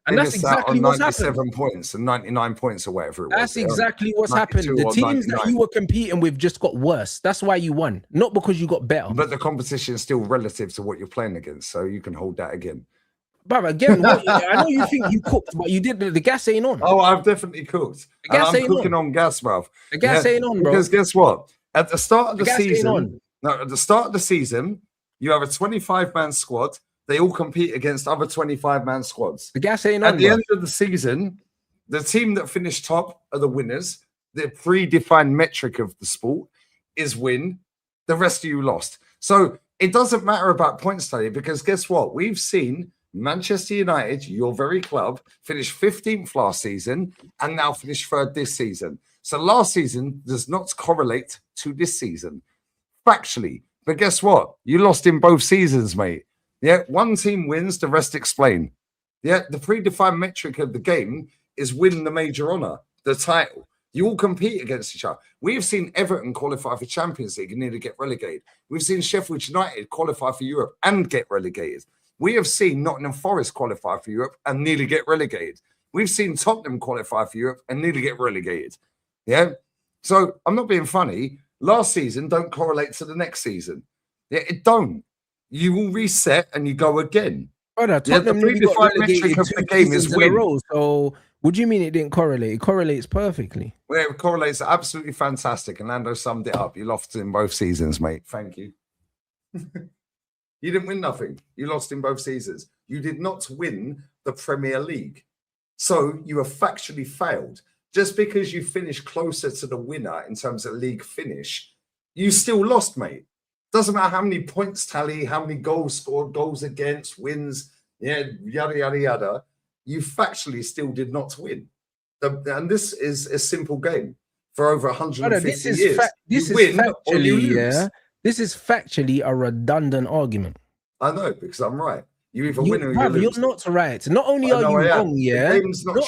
And that's exactly what's happened. 97 points and 99 points or whatever it was. That's exactly what's happened. The teams that you were competing with just got worse. That's why you won, not because you got better. But the competition is still relative to what you're playing against, so you can hold that again. But again, I know you think you cooked, but you did. The gas ain't on. Oh, I've definitely cooked. The gas I'm cooking on gas, bruv. The gas ain't on, bro. Because guess what? At the start of the season. Now, at the start of the season, you have a 25-man squad. They all compete against other 25-man squads. The gas ain't on. At the end of the season, the team that finished top are the winners. The predefined metric of the sport is win. The rest of you lost. So it doesn't matter about points tally because guess what? We've seen Manchester United, your very club, finish 15th last season and now finish 3rd this season. So last season does not correlate to this season. Factually, but guess what? You lost in both seasons, mate. Yeah, one team wins, the rest explain. Yeah, the predefined metric of the game is win the major honour, the title. You all compete against each other. We've seen Everton qualify for Champions League and nearly get relegated. We've seen Sheffield United qualify for Europe and get relegated. We have seen Nottingham Forest qualify for Europe and nearly get relegated. We've seen Tottenham qualify for Europe and nearly get relegated. Yeah, so I'm not being funny. Last season don't correlate to the next season. Yeah, it don't. You will reset and you go again. Brother, Tottenham the predefined metric of the game is win. So what do you mean it didn't correlate? It correlates perfectly. Well, it correlates absolutely fantastic. And Lando summed it up. You lost in both seasons, mate. Thank you. You didn't win nothing. You lost in both seasons. You did not win the Premier League. So you have factually failed. Just because you finish closer to the winner in terms of league finish, you still lost, mate. Doesn't matter how many points tally, how many goals scored, goals against, wins, yeah, yada, yada, yada. You factually still did not win. And this is a simple game for over 150 years. This is factually a redundant argument. I know, because I'm right. You either win or you lose. You're not right. Not only are you wrong, yeah.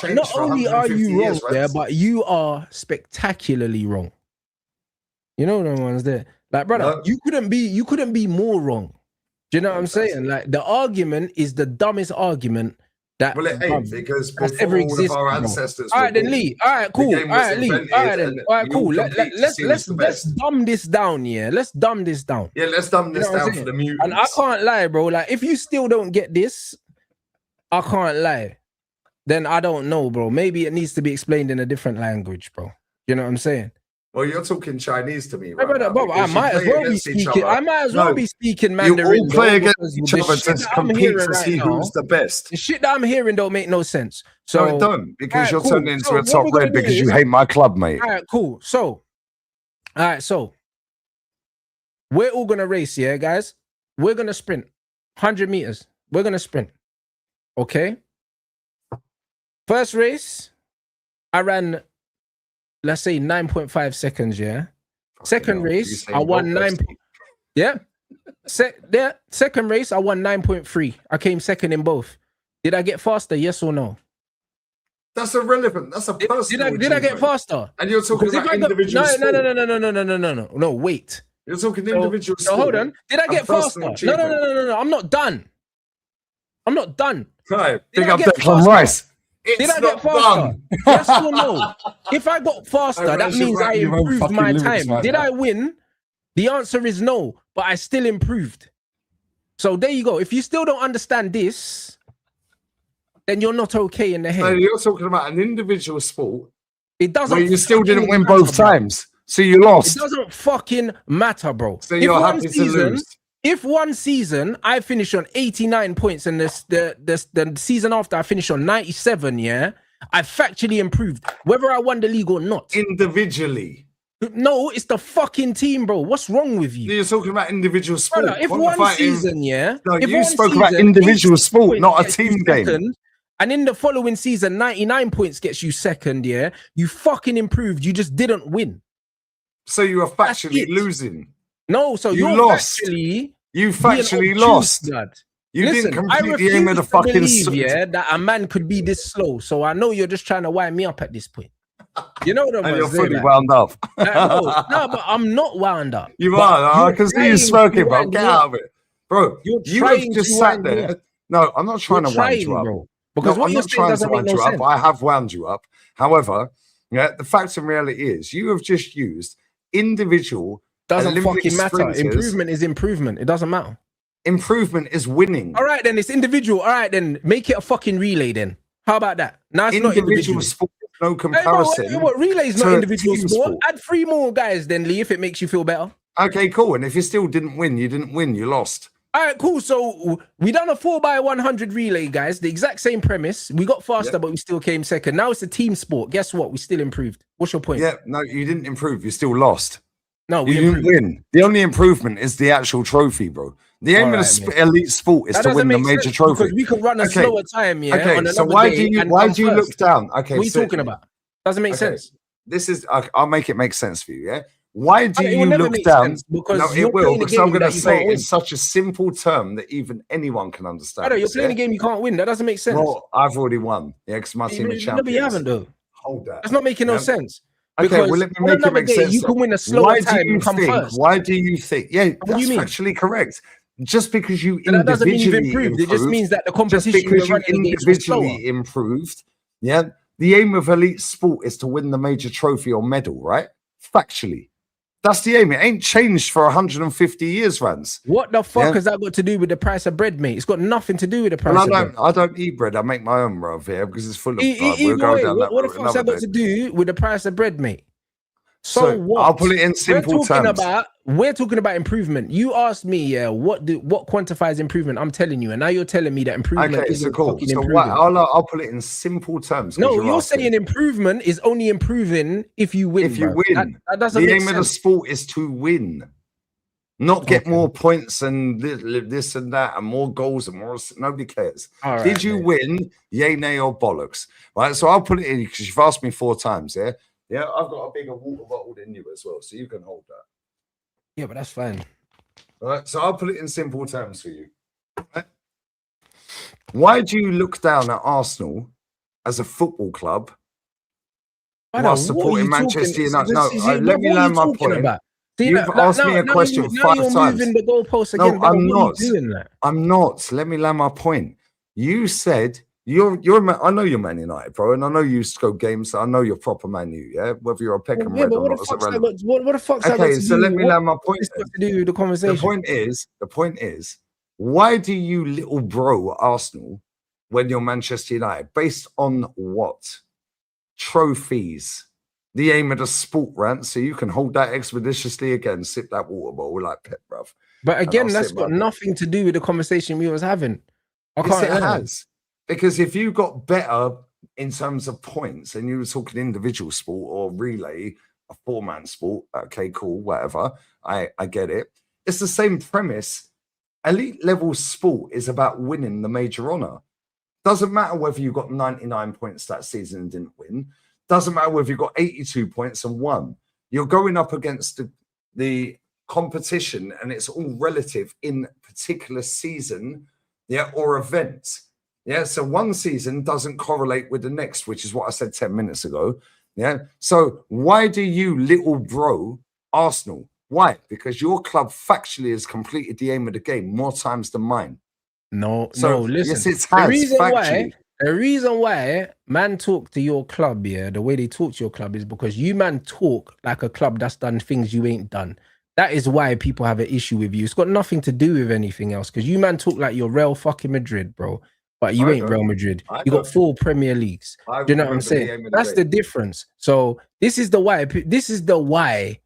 Not only are you wrong there, but you are spectacularly wrong. You know the ones there. Like, brother, you couldn't be more wrong. Do you know what I'm saying? Like, the argument is the dumbest argument that it ain't, because ever existed. Our ancestors. All right, then Lee. All right, cool. All right, Lee. All right, then. All right, cool. Let's dumb this down, yeah. Let's dumb this down. Yeah, let's dumb this down for the mutants. And I can't lie, bro. Like, if you still don't get this, I can't lie. Then I don't know, bro. Maybe it needs to be explained in a different language, bro. You know what I'm saying? Well, you're talking Chinese to me, right? Bro, I might as well be speaking. I might as well be speaking Mandarin. You all play against each other to compete to see who's the best. The shit that I'm hearing don't make no sense. So no, it don't, because you're turning into a top red because you hate my club, mate. All right, cool. So We're all gonna race, yeah, guys. We're gonna sprint 100 meters. We're gonna sprint. Okay. First race, I ran, let's say 9.5 seconds. Yeah. Second race, I won 9. Yeah. Second race, I won 9.3. I came second in both. Did I get faster? Yes or no? That's irrelevant. That's a personal. Did I get faster? And you're talking about individual sport. No, wait. You're talking individual sport. So hold on. Did I get faster? No. I'm not done. Right. Big up Declan Rice. Did I get faster? Yes or no? If I got faster, that means I improved my time. Did I win? The answer is no, but I still improved. So there you go. If you still don't understand this, then you're not okay in the head. No, you're talking about an individual sport. It doesn't. Where you still didn't win both times, so you lost. It doesn't fucking matter, bro. So you're happy to lose. If one season I finish on 89 points and the season after I finish on 97, yeah, I factually improved, whether I won the league or not. Individually. No, it's the fucking team, bro. What's wrong with you? You're talking about individual sport. Brother, if one season, yeah. No, you spoke about individual sport, not a team game. And in the following season, 99 points gets you second, yeah. You fucking improved. You just didn't win. So you are factually losing. No, so you lost. You factually lost. You didn't complete the aim of the fucking that a man could be this slow. So I know you're just trying to wind me up at this point. You know what I'm saying? And you're fully wound up. No, but I'm not wound up. You are. I can see you smoking, bro. Get out of it. Bro, you have just sat there. No, I'm not trying to wind you up. Bro. Because what you're saying doesn't make no sense. I have wound you up. However, yeah, the fact and reality is you have just used individual. Doesn't fucking matter. Improvement is improvement. It doesn't matter. Improvement is winning. All right, then it's individual. All right, then make it a fucking relay. Then how about that? Now it's not individual sport. No comparison. Hey, what relay is not individual sport? Add 3 more guys, then Lee, if it makes you feel better. Okay, cool. And if you still didn't win, you didn't win. You lost. All right, cool. So we done a 4x100 relay, guys. The exact same premise. We got faster, but we still came second. Now it's a team sport. Guess what? We still improved. What's your point? Yeah, no, you didn't improve. You still lost. No, you didn't win. The only improvement is the actual trophy, bro. The aim of the elite sport is to win the major trophy. Because we could run a slower time, yeah. Okay, so why do you look down? Okay, what are you talking about? Doesn't make sense. This is. I'll make it make sense for you. Yeah. Why do you look down? Because no, it will. Because I'm going to say it in such a simple term that even anyone can understand. You're playing a game you can't win. That doesn't make sense. Well, I've already won. Yeah, because my team are champions. No, you haven't, though. Hold that. That's not making no sense. Okay, well, let me make it make sense. You can win a slower time and come first. Why do you think? Yeah, that's actually correct. Just because you individually improved, it just means that the competition just because you individually improved, yeah. The aim of elite sport is to win the major trophy or medal, right? Factually. That's the aim. It ain't changed for 150 years, Rants. What the fuck has that got to do with the price of bread, mate? It's got nothing to do with the price of bread. I don't eat bread. I make my own, bro, here because it's full of we'll go down that what the fuck's that got to do with the price of bread, mate? So what? I'll put it in simple terms. We're talking about improvement. You asked me, what quantifies improvement? I'm telling you, and now you're telling me that improvement isn't fucking improving. I'll put it in simple terms. No, you're saying improvement is only improving if you win. If you win, that doesn't make sense. The aim of the sport is to win, not get more points and this and that and more goals and more. Nobody cares. Right, did you win? Yay, nay, or bollocks? Right. So I'll put it in because you've asked me 4 times. Yeah. Yeah, I've got a bigger water bottle than you as well, so you can hold that. Yeah, but that's fine. All right, so I'll put it in simple terms for you. Right? Why do you look down at Arsenal as a football club while supporting Manchester United? No, let me land my point. You've asked me a question 5 times. Moving the goalpost again. No, I'm not. I'm not. Let me land my point. You said... I know you're Man United, bro, and I know you go games. So I know you're proper Man U, yeah. Whether you're a Peckham Red or not, what the fuck's that got to do? So let me land my point. To do with the conversation. The point is, why do you little bro Arsenal when you're Manchester United? Based on what? Trophies. The aim of the sport, Rant. So you can hold that expeditiously again, sip that water bottle like Pep, bruv. But again, that's got nothing to do with the conversation we was having. Yes, it has. Because if you got better in terms of points and you were talking individual sport or relay, a 4-man sport, okay, cool, whatever. I get it. It's the same premise. Elite level sport is about winning the major honor. Doesn't matter whether you got 99 points that season and didn't win. Doesn't matter whether you got 82 points and won. You're going up against the competition, and it's all relative in particular season, or event. Yeah, so one season doesn't correlate with the next, which is what I said 10 minutes ago. Yeah, so why do you, little bro, Arsenal? Why? Because your club factually has completed the aim of the game more times than mine. No, So listen. yes, it has factually. The reason why man talk to your club, the way they talk to your club is because you man talk like a club that's done things you ain't done. That is why people have an issue with you. It's got nothing to do with anything else. Because you man talk like you're Real fucking Madrid, bro. But you ain't Real Madrid. You got 4 Premier Leagues. Do you know what I'm saying? That's the difference. So this is the why. This is the why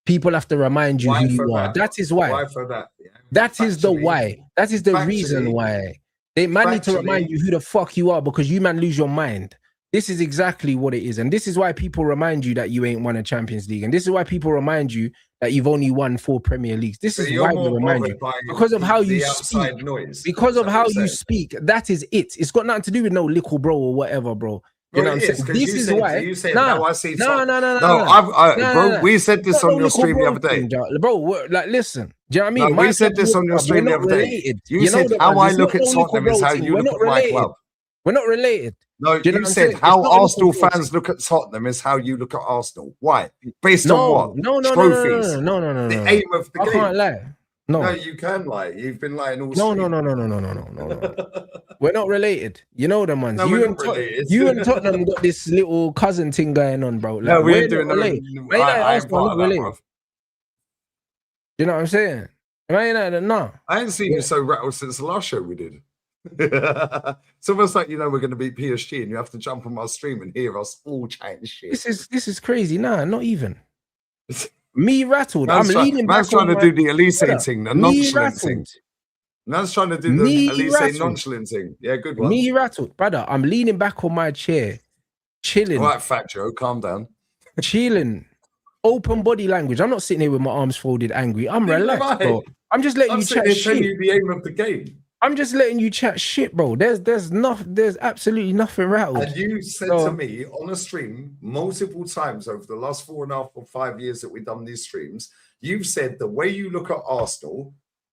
people have to remind you who you are. That is why. Why for that? Yeah. That is the why. That is the reason why. They man need to remind you who the fuck you are because you man lose your mind. This is exactly what it is. And this is why people remind you that you ain't won a Champions League. And this is why people remind you that you've only won 4 Premier Leagues. This is why we remind you. Because of how you speak. Because of how you speak. That is it. It's got nothing to do with no little bro or whatever, bro. You know what I'm saying? This is why. Bro, we said this on your stream the other day. Bro, like, listen. Do you know what I mean? No, we said this on your stream the other day. You said how I look at Tottenham is how you look at my club. We're not related. No, you said how Arsenal fans look at Tottenham is how you look at Arsenal. Why? Based on what? Trophies. No. The aim of the game. I can't lie. No, you can lie. You've been lying all No. We're not related. You know them ones. No, you and Tottenham got this little cousin thing going on, bro. Like, no, we're doing related. I ain't part of that, bro. You know what I'm saying? No. I ain't seen you so rattled since the last show we did. It's almost like we're going to beat PSG and you have to jump on my stream and hear us all chatting shit. This is crazy. Nah, not even. Me rattled. I'm leaning back. Man's trying to do the Elise thing, the nonchalant thing. Man's trying to do the Elise nonchalant thing. Yeah, good one. Me rattled, brother. I'm leaning back on my chair, chilling. All right, Fat Joe, calm down. Chilling. Open body language. I'm not sitting here with my arms folded, angry. I'm relaxed, bro. I'm just letting you chat shit. I'm you the aim of the game. I'm just letting you chat shit, bro. There's absolutely nothing rattled. And you said to me on a stream multiple times over the last 4.5 or 5 years that we've done these streams, you've said the way you look at Arsenal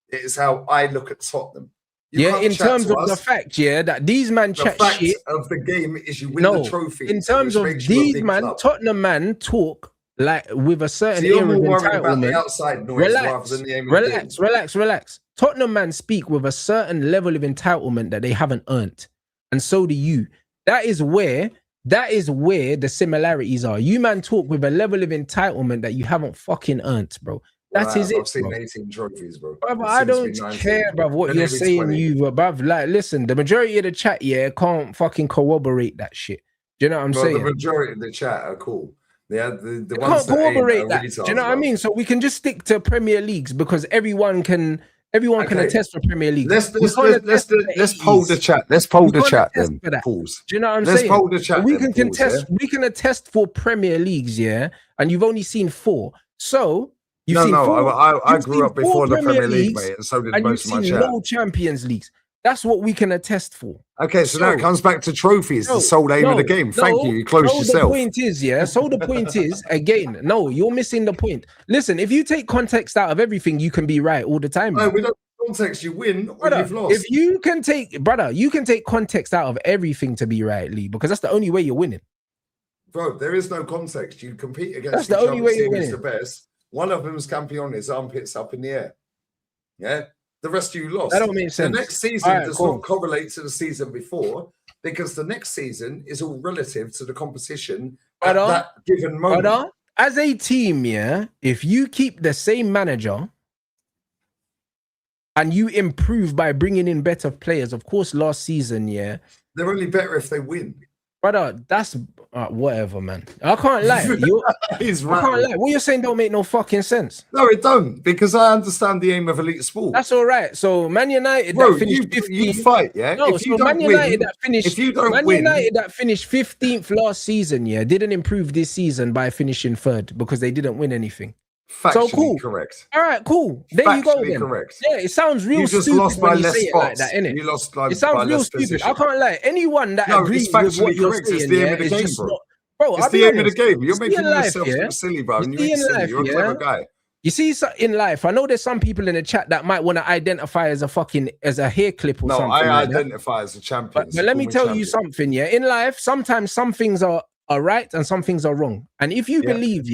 is how I look at Tottenham. In terms of the fact, that these man chat shit. The fact of the game is you win the trophy. In terms of these man, Tottenham man talk like with a certain air of entitlement. The outside noise rather than the aim of the game. Relax. Tottenham man speak with a certain level of entitlement that they haven't earned, and so do you. That is where the similarities are. You man talk with a level of entitlement that you haven't fucking earned, bro. That is it. I've seen 18 trophies, bro. But I don't care, bro, what you're saying, 20. Bruv. Like, listen, the majority of the chat, can't fucking corroborate that shit. Do you know what I'm saying? The majority of the chat are cool. Yeah, the ones that corroborate that. Do you know what I mean? So we can just stick to Premier Leagues because everyone can attest for Premier League. Let's poll the chat. Let's poll the chat then. Pause. Do you know what I'm saying? Let's poll the chat. We can contest. We can attest for Premier Leagues, and you've only seen 4. So you've seen 4. I grew up before the Premier League, mate, and so did most of my chat. No Champions Leagues. That's what we can attest for. Okay, so now it comes back to trophies, the sole aim of the game. Thank you. You closed yourself. The point is, So the point is, again, no, you're missing the point. Listen, if you take context out of everything, you can be right all the time. No, we don't context. You win or you've lost. If you can take context out of everything to be right, Lee, because that's the only way you're winning. Bro, there is no context. You compete against that's the only way you're winning. The best. One of them is Campeones, armpits up in the air. Yeah. The rest of you lost. That don't make sense. The next season does not correlate to the season before because the next season is all relative to the competition at that given moment. As a team, if you keep the same manager and you improve by bringing in better players, of course, last season, they're only better if they win. Brother, that's whatever, man. I can't lie. I can't lie. What you're saying don't make no fucking sense. No, it don't, because I understand the aim of elite sport. That's all right. So Man United that finished 15th. You fight, No, if you don't Man United that finished. United that finished 15th last season, didn't improve this season by finishing 3rd because they didn't win anything. Factually correct. All right, cool. There you go. Then. Correct. Yeah, it sounds real just stupid lost when by you less say it like spots. that, innit? You lost by It sounds real less stupid. position. I can't lie. Anyone that agrees with what you're saying, it's the aim of the game, bro. Bro, it's the aim of the game. You're making yourself look silly, bro. And you're silly. You're a clever guy. You see, in life, I know there's some people in the chat that might want to identify as a hair clip or something. No, I identify as a champion. But let me tell you something, yeah. In life, sometimes some things are right and some things are wrong. And if you believe,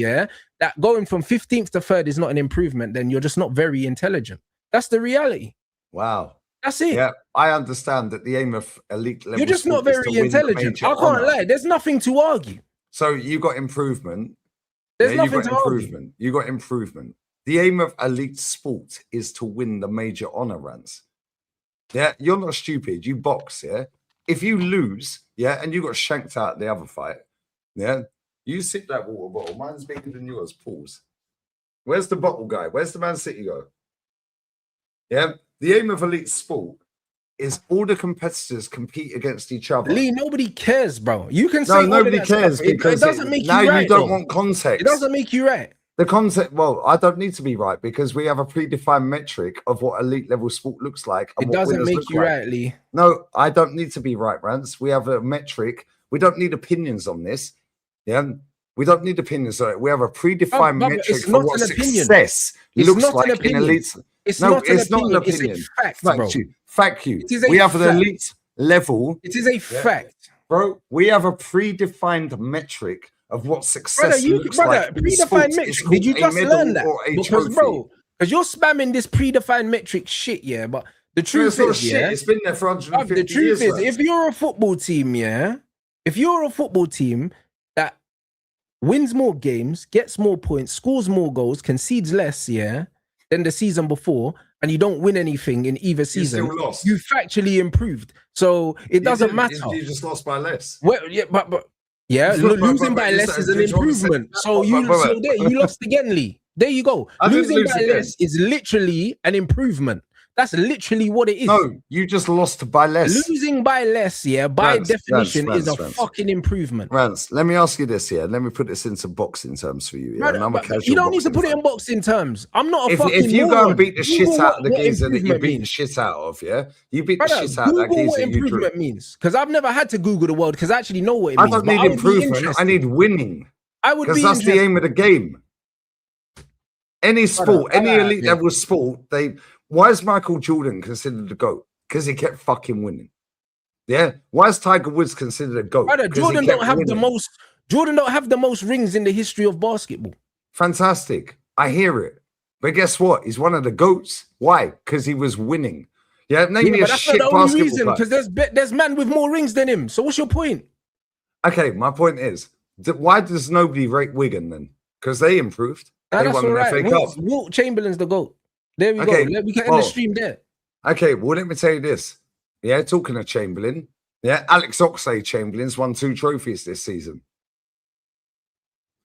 that going from 15th to 3rd is not an improvement, then you're just not very intelligent. That's the reality. Wow. That's it. Yeah, I understand that the aim of elite level. You're just not very intelligent. I can't lie. There's nothing to argue. So you got improvement. There's nothing to argue. You got improvement. The aim of elite sport is to win the major honor, Rants. Yeah, you're not stupid. You box, yeah. If you lose, and you got shanked out the other fight, you sip that water bottle. Mine's bigger than yours. Pause. Where's the bottle guy? Where's the Man City go? Yeah, the aim of elite sport is all the competitors compete against each other. Lee, nobody cares, bro. You can say nobody cares because it doesn't make you right. Now you don't though. want context. It doesn't make you right. The concept, well, I don't need to be right because we have a predefined metric of what elite level sport looks like. And it doesn't make you right, Lee. No, I don't need to be right, Rants. We have a metric. We don't need opinions on this. Yeah, we don't need opinions on it. We have a predefined metric for what success looks like in elite. It's not an opinion. It's a fact, bro. Fact you. We have an elite level. It is a fact, bro. We have a predefined metric of what success looks like. Predefined metric. Did you just learn that? Because you're spamming this predefined metric shit, yeah. But the truth is, it's been there for 150 years. The truth is, if you're a football team, that wins more games, gets more points, scores more goals, concedes less, than the season before, and you don't win anything in either season, you factually improved. So it doesn't matter. You just lost by less. Well, losing by less is an improvement. So you lost again, Lee. There you go. Losing by less is literally an improvement. That's literally what it is. No, you just lost by less. Losing by less, by definition, is a fucking improvement. Rants, let me ask you this here. Let me put this into boxing terms for you. Right, you don't need to put it in boxing terms. I'm not a fucking If you moron. go and beat the shit out of the geezer that you beat the shit out of, you beat the shit out of that geezer. What improvement means? Because I've never had to Google the word because I actually know what it means. I don't need improvement. I need winning. I would be because that's the aim of the game. Any sport, any elite level sport, why is Michael Jordan considered the GOAT? Because he kept fucking winning. Yeah. Why is Tiger Woods considered a GOAT? Jordan don't have the most rings in the history of basketball. Fantastic. I hear it. But guess what? He's one of the GOATs. Why? Because he was winning. Yeah, name me a shit basketball player. Because there's man with more rings than him. So what's your point? Okay, my point is, why does nobody rate Wigan then? Because they improved. They won the FA Cup. Wilt Chamberlain's the GOAT. There we go. We can end the stream there. Okay, well, let me tell you this. Yeah, talking of Chamberlain. Yeah, Alex Oxlade-Chamberlain's won 2 trophies this season.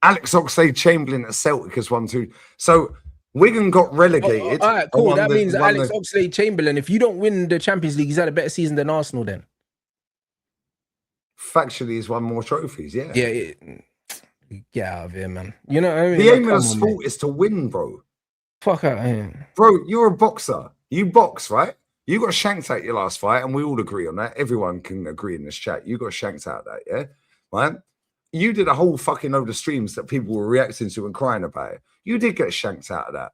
Alex Oxlade-Chamberlain at Celtic has won 2. So Wigan got relegated. All right, cool. That means Alex Oxlade-Chamberlain, if you don't win the Champions League, he's had a better season than Arsenal then. Factually, he's won more trophies, yeah. Yeah, get out of here, man. You know what I mean? The aim of the sport is to win, bro. Fuck out here. Bro, you're a boxer. You box, right? You got shanked out your last fight, and we all agree on that. Everyone can agree in this chat. You got shanked out that, yeah? Right? You did a whole fucking load of streams that people were reacting to and crying about it. You did get shanked out of that.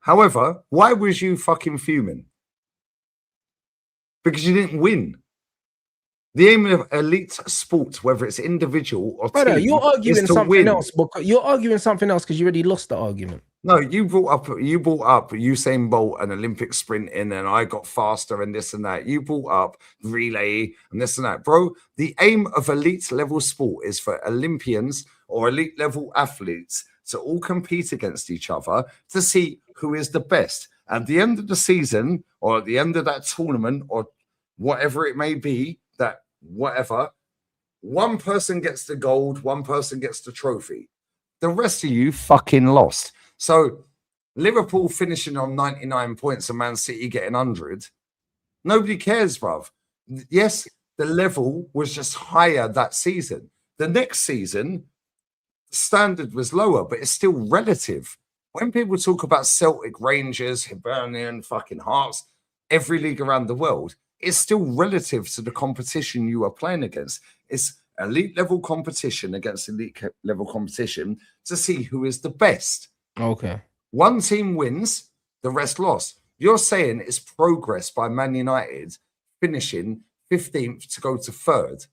However, why was you fucking fuming? Because you didn't win. The aim of elite sports, whether it's individual or team, you're arguing something else. You're arguing something else because you already lost the argument. No, you brought up Usain Bolt and Olympic sprinting, and I got faster and this and that. You brought up relay and this and that, bro. The aim of elite level sport is for Olympians or elite level athletes to all compete against each other to see who is the best. At the end of the season, or at the end of that tournament, or whatever it may be, one person gets the gold, one person gets the trophy. The rest of you fucking lost. So Liverpool finishing on 99 points and Man City getting 100. Nobody cares, bruv. Yes, the level was just higher that season. The next season, standard was lower, but it's still relative. When people talk about Celtic, Rangers, Hibernian, fucking Hearts, every league around the world, it's still relative to the competition you are playing against. It's elite level competition against elite level competition to see who is the best. Okay. One team wins, the rest lost. You're saying it's progress by Man United finishing 15th to go to 3rd.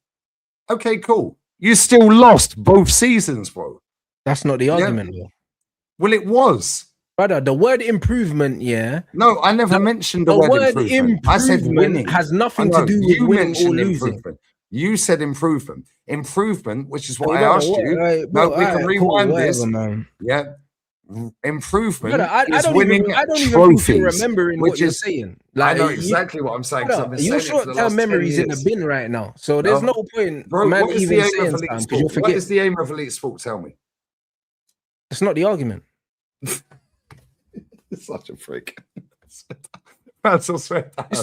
Okay, cool. You still lost both seasons, bro. That's not the argument, though. Well, it was. Brother, the word improvement, yeah. No, I never mentioned the word improvement. I said winning. Has nothing to do with winning or losing. Improvement. You said improvement. Improvement, which is what I asked you. Bro, no, we can rewind this. Man. Yeah. Improvement brother, is winning I don't even trophies, think you're remembering what you're saying. Like, I know exactly what I'm saying. Brother, your short-term memory's in the bin right now. So there's no point, bro, man, what is even the aim saying of elite something, sport? you'll forget. What is the aim of elite sport? Tell me. It's not the argument. It's such a freak. It's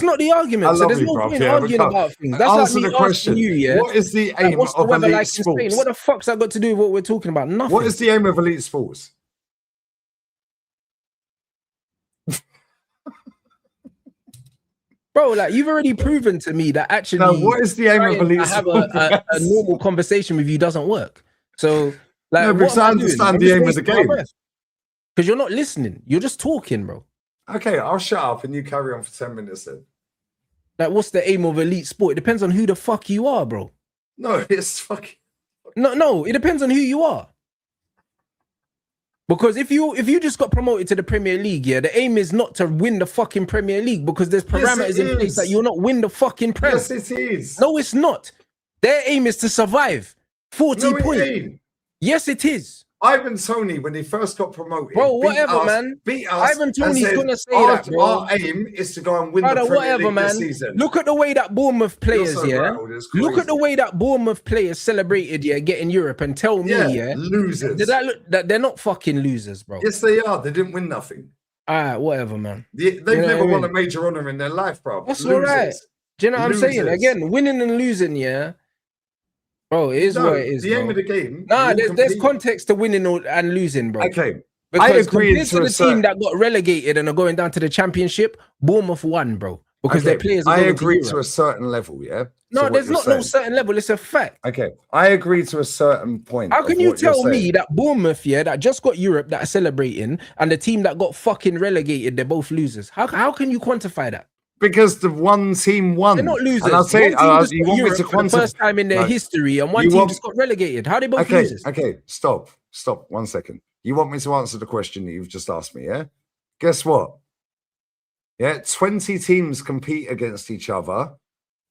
not the argument. So there's no point arguing about things. That's answer like me the question. You, yeah? What is the aim what's the of weather elite like sports? in Spain? What the fuck's that got to do with what we're talking about? Nothing. What is the aim of elite sports? Bro, like you've already proven to me that actually. Now, what is the aim of elite have a normal conversation with you doesn't work. So, like, no, because I understand the aim of the game. Because you're not listening. You're just talking, bro. Okay, I'll shut up and you carry on for 10 minutes then. Like, what's the aim of elite sport? It depends on who the fuck you are, bro. No, it's fucking. No, it depends on who you are. Because if you just got promoted to the Premier League, yeah, the aim is not to win the fucking Premier League because there's parameters in place that you'll not win the fucking Prem. Yes, it is. No, it's not. Their aim is to survive. 40 points. Yes, it is. Ivan Toney, when he first got promoted, bro, whatever, man. Beat us. Ivan Toney's gonna say that, bro. Our aim is to go and win the Premier League this season. Look at the way that Bournemouth players, Look at the way that Bournemouth players celebrated, getting Europe, and tell me, losers. Did that look that they're not fucking losers, bro? Yes, they are. They didn't win nothing. All right, whatever, man. They've never won a major honor in their life, bro. That's all right. Do you know what I'm saying? Again, winning and losing, bro, it is what it is. The aim of the game. Nah, there's context to winning and losing, bro. Okay. Because I agree compared to the team that got relegated and are going down to the championship, Bournemouth won, bro. Because their players are I agree to a certain level, yeah? No, there's not no certain level. It's a fact. Okay. I agree to a certain point. How can you tell me that Bournemouth, that just got Europe, that are celebrating, and the team that got fucking relegated, they're both losers? How can you quantify that? Because the one team won. They're not losers. And I'll say, you want me to quantify the first time in their history, and one team just got relegated. How are they both losers? Okay, stop. 1 second. You want me to answer the question that you've just asked me, yeah? Guess what? 20 teams compete against each other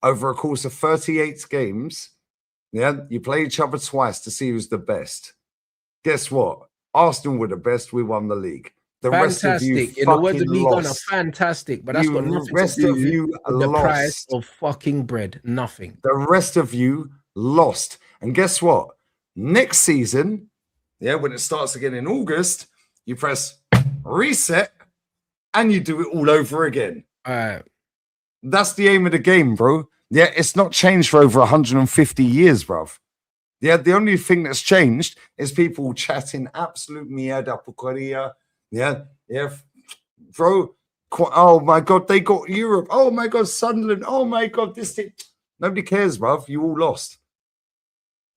over a course of 38 games. Yeah, you play each other twice to see who's the best. Guess what? Arsenal were the best. We won the league. The rest of you in the words of League One are fantastic, but that's got nothing to do with the price of fucking bread. Nothing. The rest of you lost. And guess what? Next season, when it starts again in August, you press reset and you do it all over again. All right. That's the aim of the game, bro. Yeah, it's not changed for over 150 years, bruv. Yeah, the only thing that's changed is people chatting absolute mierda porqueria. Yeah, bro. Oh my God, they got Europe. Oh my God, Sunderland. Oh my God, this thing. Nobody cares, bruv. You all lost.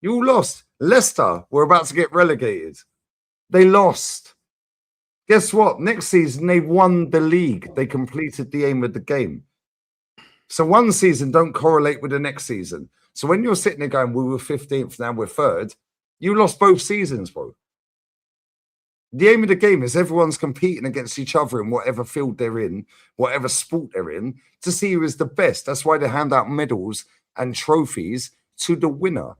You all lost. Leicester were about to get relegated. They lost. Guess what? Next season, they won the league. They completed the aim of the game. So one season don't correlate with the next season. So when you're sitting there going, we were 15th, now we're 3rd, you lost both seasons, bro. The aim of the game is everyone's competing against each other in whatever field they're in, whatever sport they're in, to see who is the best. That's why they hand out medals and trophies to the winner.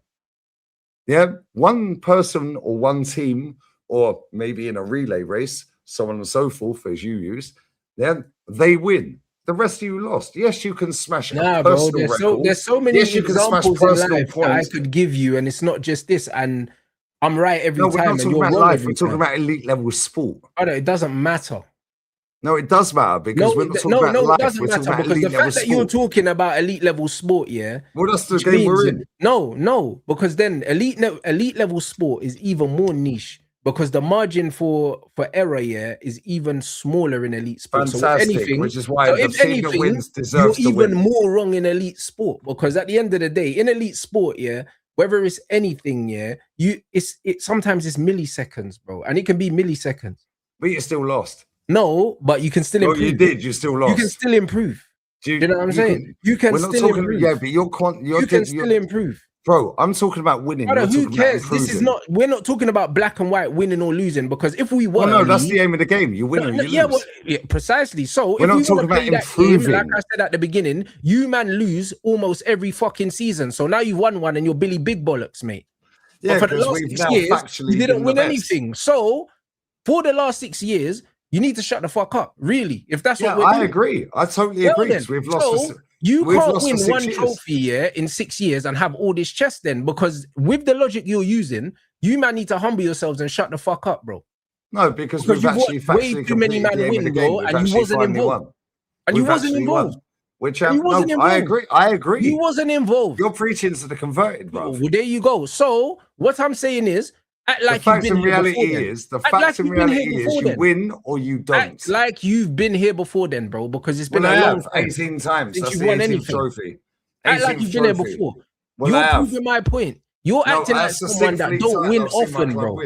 Yeah, one person or one team, or maybe in a relay race, so on and so forth, as you use, they win. The rest of you lost. Yes, you can smash a personal record. There's so many examples in life that I could give you, and it's not just this. And I'm right every time. We're not talking about life. We're talking about elite level sport. It doesn't matter. No, it does matter because we're not talking about life. It doesn't matter because the fact that you're talking about elite level sport, well, that's the game we're in. No, because then elite level sport is even more niche because the margin for error is even smaller in elite sport. Fantastic, which is why the if team that anything, wins deserves you're to win. even more wrong in elite sport, because at the end of the day, in elite sport, whether it's anything, sometimes it's milliseconds, bro, and it can be milliseconds. But you still lost. No, but you can still improve. You did. You still lost. You can still improve. Do you know what I'm saying? You can still improve. Yeah, but you can still improve. Bro, I'm talking about winning. Brother, who cares? We're not talking about black and white winning or losing, because if we were, no, that's the aim of the game. You win or you lose. Well, precisely. So we're not talking about improving. Game, like I said at the beginning, you man lose almost every fucking season. So now you've won one and you're Billy Big Bollocks, mate. Yeah, but for the last 6 years, you didn't win anything. So for the last 6 years, you need to shut the fuck up. Really, if that's what we're doing. I agree. I totally agree. Because we've lost. You can't win one trophy in 6 years and have all this chest then, because with the logic you're using, you man need to humble yourselves and shut the fuck up, bro. No, because we've actually way too many man win, bro, and you wasn't involved. And you wasn't involved. I agree. You wasn't involved. You're preaching to the converted, bro. Well, there you go. So what I'm saying is, the fact and reality is you win or you don't. Act like you've been here before then, bro, because it's been a long time. 18 times since you've won anything. Trophy. Act like you've been here before. You're proving my point. You're acting like someone that don't win often, bro.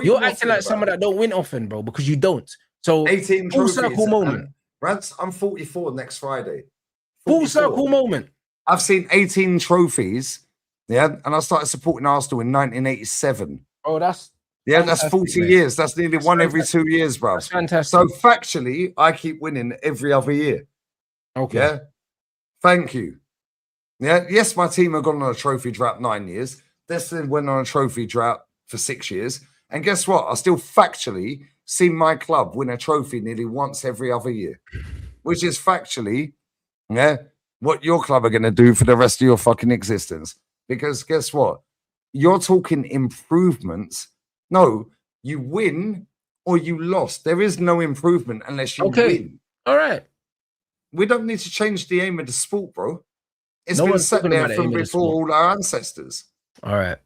You're acting like someone that don't win often, bro, because you don't. So 18 full circle moment. Rants, I'm 44 next Friday. Full circle moment. I've seen 18 trophies, and I started supporting Arsenal in 1987. Oh, that's 40 years. That's nearly one every 2 years, bro. That's fantastic. So factually, I keep winning every other year. Okay. Yeah. Thank you. Yeah. Yes, my team have gone on a trophy drought 9 years. Destin went on a trophy drought for 6 years. And guess what? I still factually see my club win a trophy nearly once every other year, which is factually, what your club are going to do for the rest of your fucking existence. Because guess what? You're talking improvements. No, you win or you lost. There is no improvement unless you win. All right. We don't need to change the aim of the sport, bro. It's been set there from before all our ancestors. All right.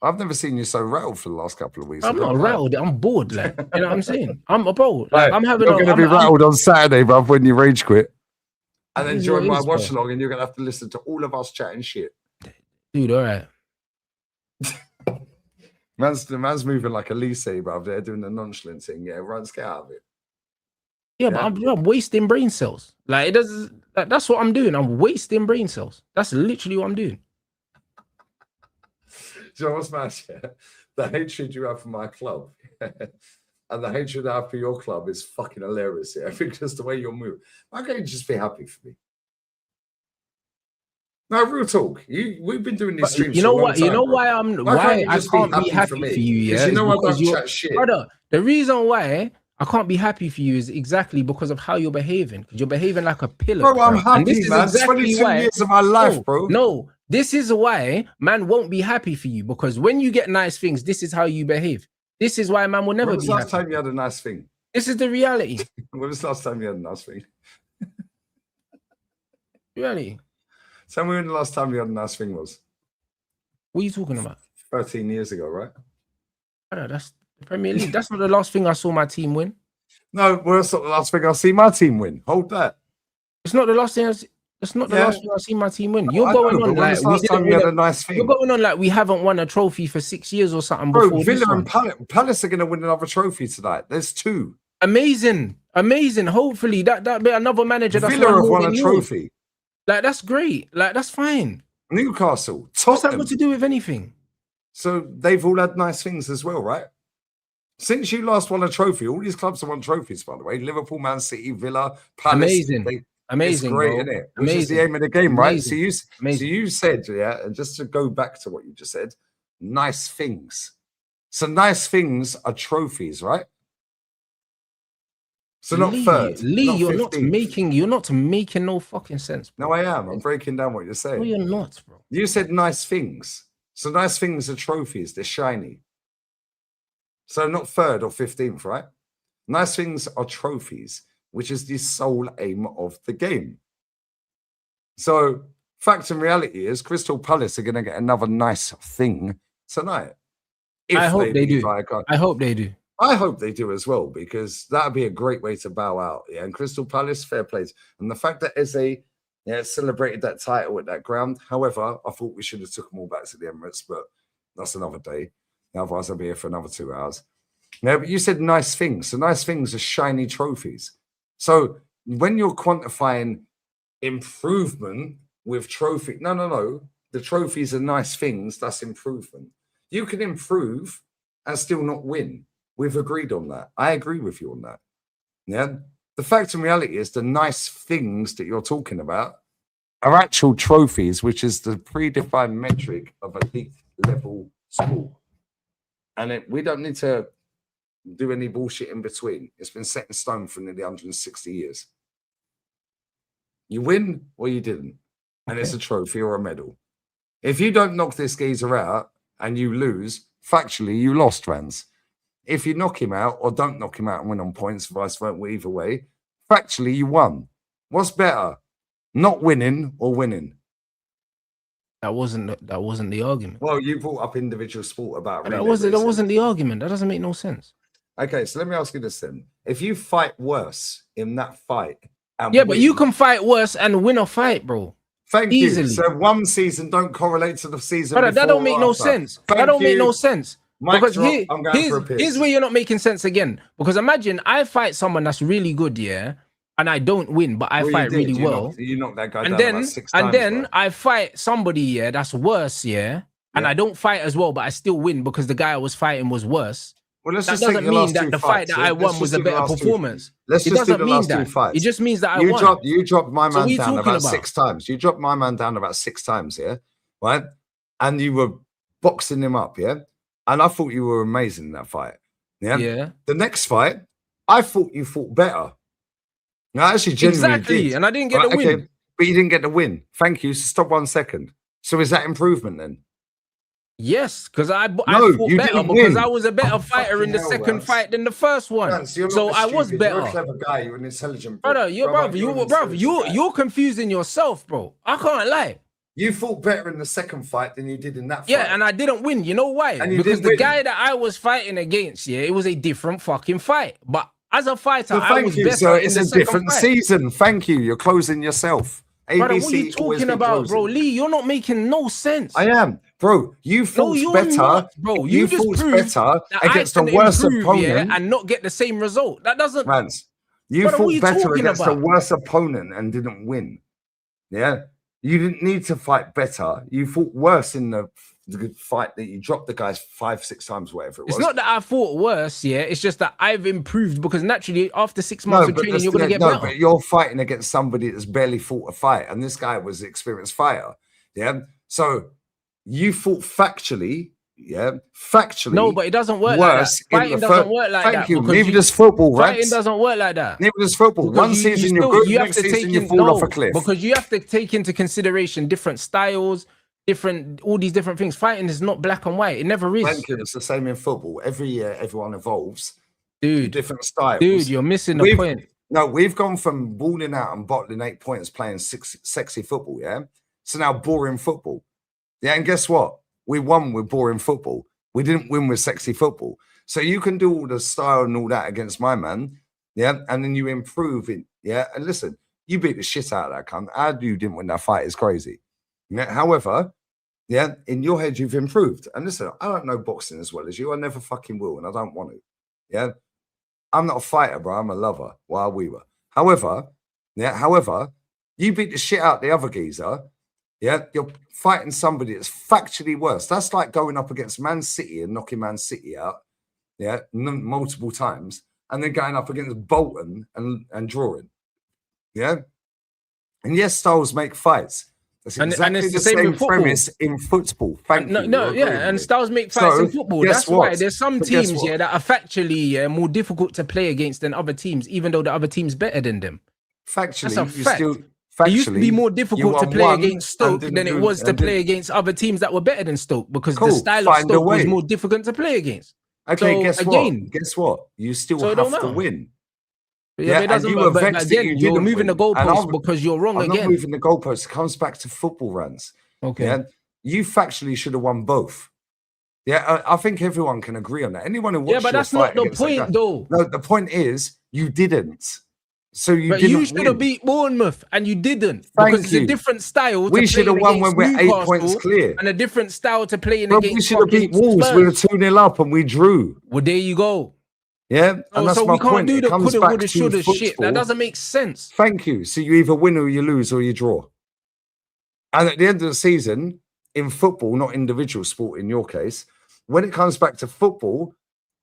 I've never seen you so rattled for the last couple of weeks. I'm not rattled. I'm bored. Like, you know what I'm saying? I'm a bro. Like, I'm having. You're going to be rattled on Saturday, bro, when you rage quit. And then join my watch along, and you're going to have to listen to all of us chatting shit. Dude, all right. Man's moving like a Lise, bro. They're doing the nonchalant thing. Yeah, Rants, get out of it. Yeah, but I'm wasting brain cells. Like, it does. That's what I'm doing. I'm wasting brain cells. That's literally what I'm doing. Do you know what's mad? Yeah? The hatred you have for my club and the hatred I have for your club is fucking hilarious. Yeah, because the way you're moving. Why can't you just be happy for me? No, real talk. We've been doing these streams. You know what? You know why I can't be happy for you. Yeah, you know I don't chat shit. Brother, the reason why I can't be happy for you is exactly because of how you're behaving. Because you're behaving like a pillar. Bro, I'm happy, man. Exactly 22 years of my life, bro. No, this is why man won't be happy for you. Because when you get nice things, this is how you behave. This is why man will never be happy. When was the last time you had a nice thing? This is the reality. When was the last time you had a nice thing? Reality. Tell me when the last time you had a nice thing was. What are you talking about? 13 years ago, right? That's the Premier League. That's not the last thing I saw my team win. No, well, that's not the last thing I see my team win. Hold that. It's not the last thing. It's not the last thing I see my team win. You're going on like last time you had a nice thing. You're going on like we haven't won a trophy for 6 years or something. Bro, before Villa and Palace are going to win another trophy tonight. There's 2. Amazing. Hopefully that be another manager. That's Villa have won a trophy. Like, that's great. Like, that's fine. Newcastle, Tottenham. What's that got to do with anything? So they've all had nice things as well, right? Since you last won a trophy, all these clubs have won trophies, by the way. Liverpool, Man City, Villa, Palace. Amazing. It's great, isn't it? Which is the aim of the game, right? So you said, and just to go back to what you just said, nice things. So nice things are trophies, right? So not third. Lee, you're not making no fucking sense, bro. No, I am. I'm breaking down what you're saying. No, you're not, bro. You said nice things. So nice things are trophies. They're shiny. So not third or 15th, right? Nice things are trophies, which is the sole aim of the game. So fact and reality is Crystal Palace are going to get another nice thing tonight. I hope they do. I hope they do. I hope they do as well, because that would be a great way to bow out. Yeah, and Crystal Palace, fair play. And the fact that celebrated that title at that ground. However, I thought we should have took them all back to the Emirates, but that's another day. Otherwise, I'll be here for another 2 hours. Now, but you said nice things. So nice things are shiny trophies. So when you're quantifying improvement with trophy, no. The trophies are nice things. That's improvement. You can improve and still not win. We've agreed on that. I agree with you on that. Yeah. The fact and reality is the nice things that you're talking about are actual trophies, which is the predefined metric of elite level sport. And we don't need to do any bullshit in between. It's been set in stone for nearly 160 years. You win or you didn't. And it's a trophy or a medal. If you don't knock this geezer out and you lose, factually, you lost, Rants. If you knock him out or don't knock him out and win on points, vice versa, either way, factually, you won. What's better, not winning or winning? That wasn't the argument. Well, you brought up individual sport about that wasn't the argument. That doesn't make no sense. Okay, so let me ask you this then: if you fight worse in that fight, but you can fight worse and win a fight, bro. Thank you. So one season don't correlate to the season. Brother, that don't make no sense. That don't make no sense. Because here's where you're not making sense again. Because imagine I fight someone that's really good, yeah, and I don't win, but I fight really well. You knocked that guy down about 6 times. And then I fight somebody, yeah, that's worse, yeah, and I don't fight as well, but I still win because the guy I was fighting was worse. Well, that doesn't mean that the fight that I won was a better performance. It doesn't mean that. It just means that I won. You dropped my man down about 6 times. You dropped my man down about 6 times, yeah, right? And you were boxing him up, yeah. And I thought you were amazing in that fight. Yeah. The next fight, I thought you fought better. No, actually, genuinely did. And I didn't get the win. Okay. But you didn't get the win. Thank you. So stop 1 second. So is that improvement then? Yes, because I fought better because I was a better fighter in the second fight than the first one. So I was better. You're a clever guy. You're an intelligent brother. You're confusing yourself, bro. I can't lie. You fought better in the second fight than you did in that fight. Yeah, and I didn't win. You know why? Because the guy that I was fighting against, yeah, it was a different fucking fight. But as a fighter, I was better. So it's a different season. Thank you. You're closing yourself. Brother, what are you talking about, bro? Lee, you're not making no sense. I am. Bro, you fought better. Not, bro, you fought better against a worse opponent and not get the same result. That doesn't... Rants, you fought better against a worse opponent and didn't win. Yeah? You didn't need to fight better. You fought worse in the fight that you dropped the guys 5, 6 times, whatever it was. It's not that I fought worse, yeah. It's just that I've improved because naturally, after 6 months of training, you're going to get better. But you're fighting against somebody that's barely fought a fight, and this guy was an experienced fighter. Yeah. So you fought factually. Yeah, factually. No, but it doesn't work like that. Fighting doesn't work like that. Thank you. Neither does football, right? Fighting doesn't work like that. Neither does football. One season you're good, next season you fall off a cliff. Because you have to take into consideration different styles, all these different things. Fighting is not black and white. It never is. Thank you. It's the same in football. Every year, everyone evolves. Dude, different styles. Dude, you're missing the point. No, we've gone from balling out and bottling 8 points, playing sexy football, yeah? So now boring football. Yeah, and guess what? We won with boring football. We didn't win with sexy football. So you can do all the style and all that against my man, yeah? And then you improve it, yeah? And listen, you beat the shit out of that cunt. How you didn't win that fight is crazy. Yeah? However, yeah, in your head, you've improved. And listen, I don't know boxing as well as you. I never fucking will, and I don't want to. Yeah? I'm not a fighter, bro. I'm a lover. While we were. However, you beat the shit out the other geezer. Yeah, you're fighting somebody that's factually worse. That's like going up against Man City and knocking Man City out, yeah, multiple times, and then going up against Bolton and drawing. Yeah, and yes, styles make fights. That's exactly the same premise in football. Thank you. No, yeah, and styles make fights in football. That's why there's some teams that are factually more difficult to play against than other teams, even though the other team's better than them. Factually, that's a fact. It used to be more difficult to play against Stoke than it was to play against other teams that were better than Stoke because the style of Stoke was more difficult to play against. Okay, so, guess what? You still have to win. Yeah, it doesn't work. But again, you're moving the goalposts because you're wrong again. I'm not moving the goalposts. It comes back to football runs. Okay. Yeah? You factually should have won both. Yeah, I think everyone can agree on that. Anyone who watched Yeah, but your that's not fight the against that guy, point, though. no, the point is you didn't. So you But you didn't should have win. beat Bournemouth and you didn't. Thank Because it's you. a different style We to should have playing won when against we're 8 points Newcastle clear. and a different style to playing Bro, we against should have beat fucking Wolves. We were Spurs. 2-0 up and we drew. Well, there you go. Yeah, and that's So my we can't point. do It the comes coulda, back woulda, to shoulda shit. That football. doesn't make sense. Thank you. So you either win or you lose or you draw. And at the end of the season, in football, not individual sport in your case, when it comes back to football,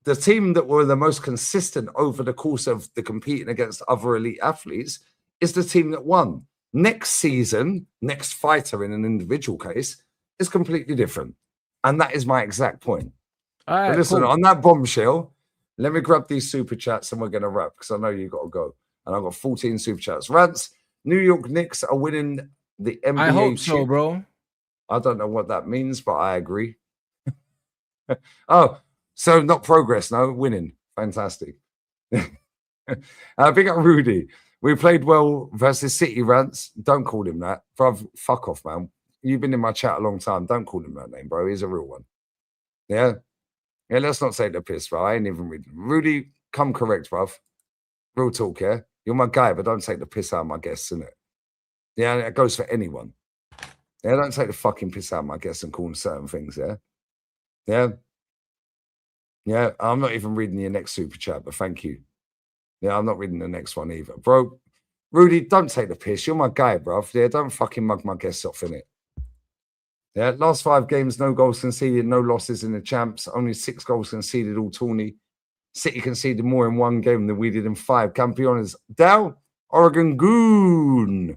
the team that were the most consistent over the course of the competing against other elite athletes is the team that won. Next season, next fighter in an individual case is completely different. And that is my exact point. All right, But listen, cool. on that bombshell, let me grab these super chats and we're going to wrap because I know you got to go. And I've got 14 super chats. Rants, New York Knicks are winning the NBA I hope so, chip. bro. I don't know what that means, but I agree. Oh, so not progress, no, winning. Fantastic. Big up Rudy. We played well versus City, Rants. Don't call him that. Bruv, fuck off, man. You've been in my chat a long time. Don't call him that name, bro. He's a real one. Yeah? Yeah, let's not take the piss, bro. I ain't even reading. Rudy, come correct, bruv. Real talk, yeah? You're my guy, but don't take the piss out of my guests, innit? Yeah, it goes for anyone. Yeah, don't take the fucking piss out of my guests and call them certain things, yeah? Yeah? Yeah, I'm not even reading your next super chat, but thank you. Yeah, I'm not reading the next one either. Bro, Rudy, don't take the piss. You're my guy, bruv. Yeah, don't fucking mug my guests off, innit? Yeah, last 5 games, no goals conceded, no losses in the champs, only 6 goals conceded all tourney. City conceded more in 1 game than we did in 5. Campeones down, Oregon Goon.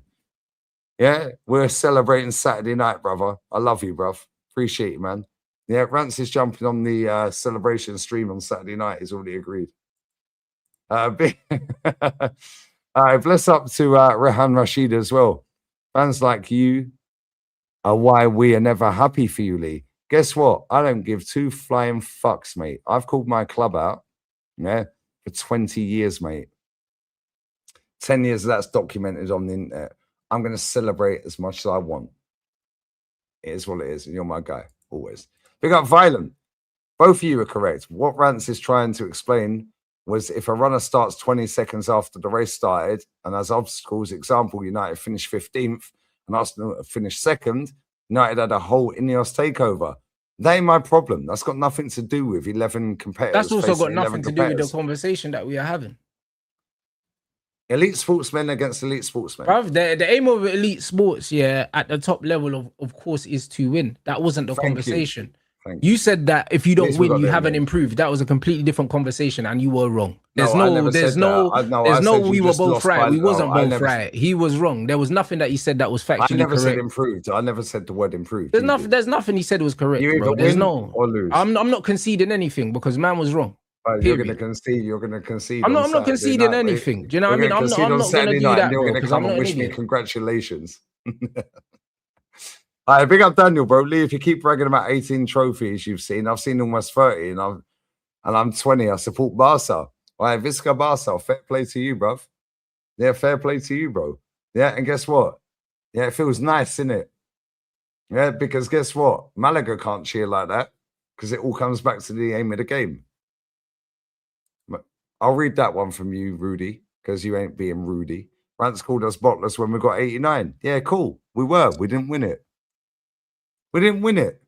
Yeah, we're celebrating Saturday night, brother. I love you, bruv. Appreciate you, man. Yeah, Rants is jumping on the celebration stream on Saturday night. He's already agreed. All right, bless up to Rehan Rashid as well. Fans like you are why we are never happy for you, Lee. Guess what? I don't give 2 flying fucks, mate. I've called my club out, yeah, for 20 years, mate. 10 years of that's documented on the internet. I'm going to celebrate as much as I want. It is what it is, and you're my guy, always. Big up Violent. Both of you are correct. What Rants is trying to explain was if a runner starts 20 seconds after the race started and has obstacles, example, United finished 15th and Arsenal finished 2nd, United had a whole Ineos takeover. That ain't my problem. That's got nothing to do with 11 competitors. That's also got facing nothing 11 to do with the competitors. conversation that we are having. Elite sportsmen against elite sportsmen. Bruv, the aim of elite sports, yeah, at the top level, of course, is to win. That wasn't the conversation. You said that if you don't win, you haven't improved. That was a completely different conversation, and you were wrong. There's no, we were both right. We wasn't both right. He was wrong. There was nothing that he said that was factually correct. I never said improved. I never said the word improved. There's nothing he said was correct, bro. There's no. Or lose. I'm not conceding anything because man was wrong. You're going to concede. You're going to concede. I'm not conceding anything. Do you know what I mean? I'm not going to do that, You're bro. going to come and wish me congratulations. All right, big up Daniel, bro. Lee, if you keep bragging about 18 trophies you've seen, I've seen almost 30, and I'm 20. I support Barca. All right, Visca Barca. Fair play to you, bro. Yeah, fair play to you, bro. Yeah, and guess what? Yeah, it feels nice, innit? Yeah, because guess what? Malaga can't cheer like that because it all comes back to the aim of the game. I'll read that one from you, Rudy, because you ain't being Rudy. Rants called us botless when we got 89. Yeah, cool. We were. We didn't win it. We didn't win it.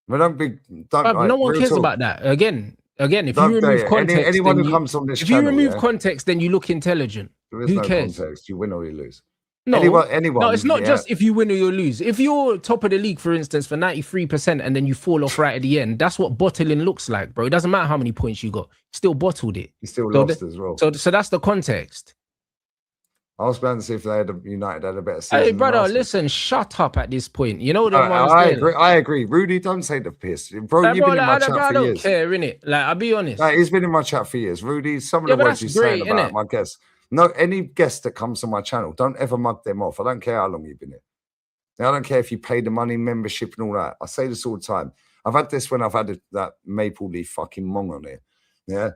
But no one cares about that. Again, if you remove context, anyone who comes on this if channel, you remove context, then you look intelligent. There is Who no cares? context. You win or you lose. No, anyone. No, it's not just if you win or you lose. If you're top of the league, for instance, for 93% and then you fall off right at the end, that's what bottling looks like, bro. It doesn't matter how many points you got. You still bottled it. You still lost as well. So that's the context. I was planning to see if United had a better season. Hey, brother, listen, shut up at this point. You know what I agree. Rudy, don't say the piss. Bro, you've been in my chat for years. I don't care, innit? Like, I'll be honest. He's been in my chat for years. Rudy, some of the words you say about my guests. No, any guest that comes to my channel, don't ever mug them off. I don't care how long you've been here. Now, I don't care if you pay the money, membership and all that. I say this all the time. I've had this when I've had that maple leaf fucking mong on it. Yeah.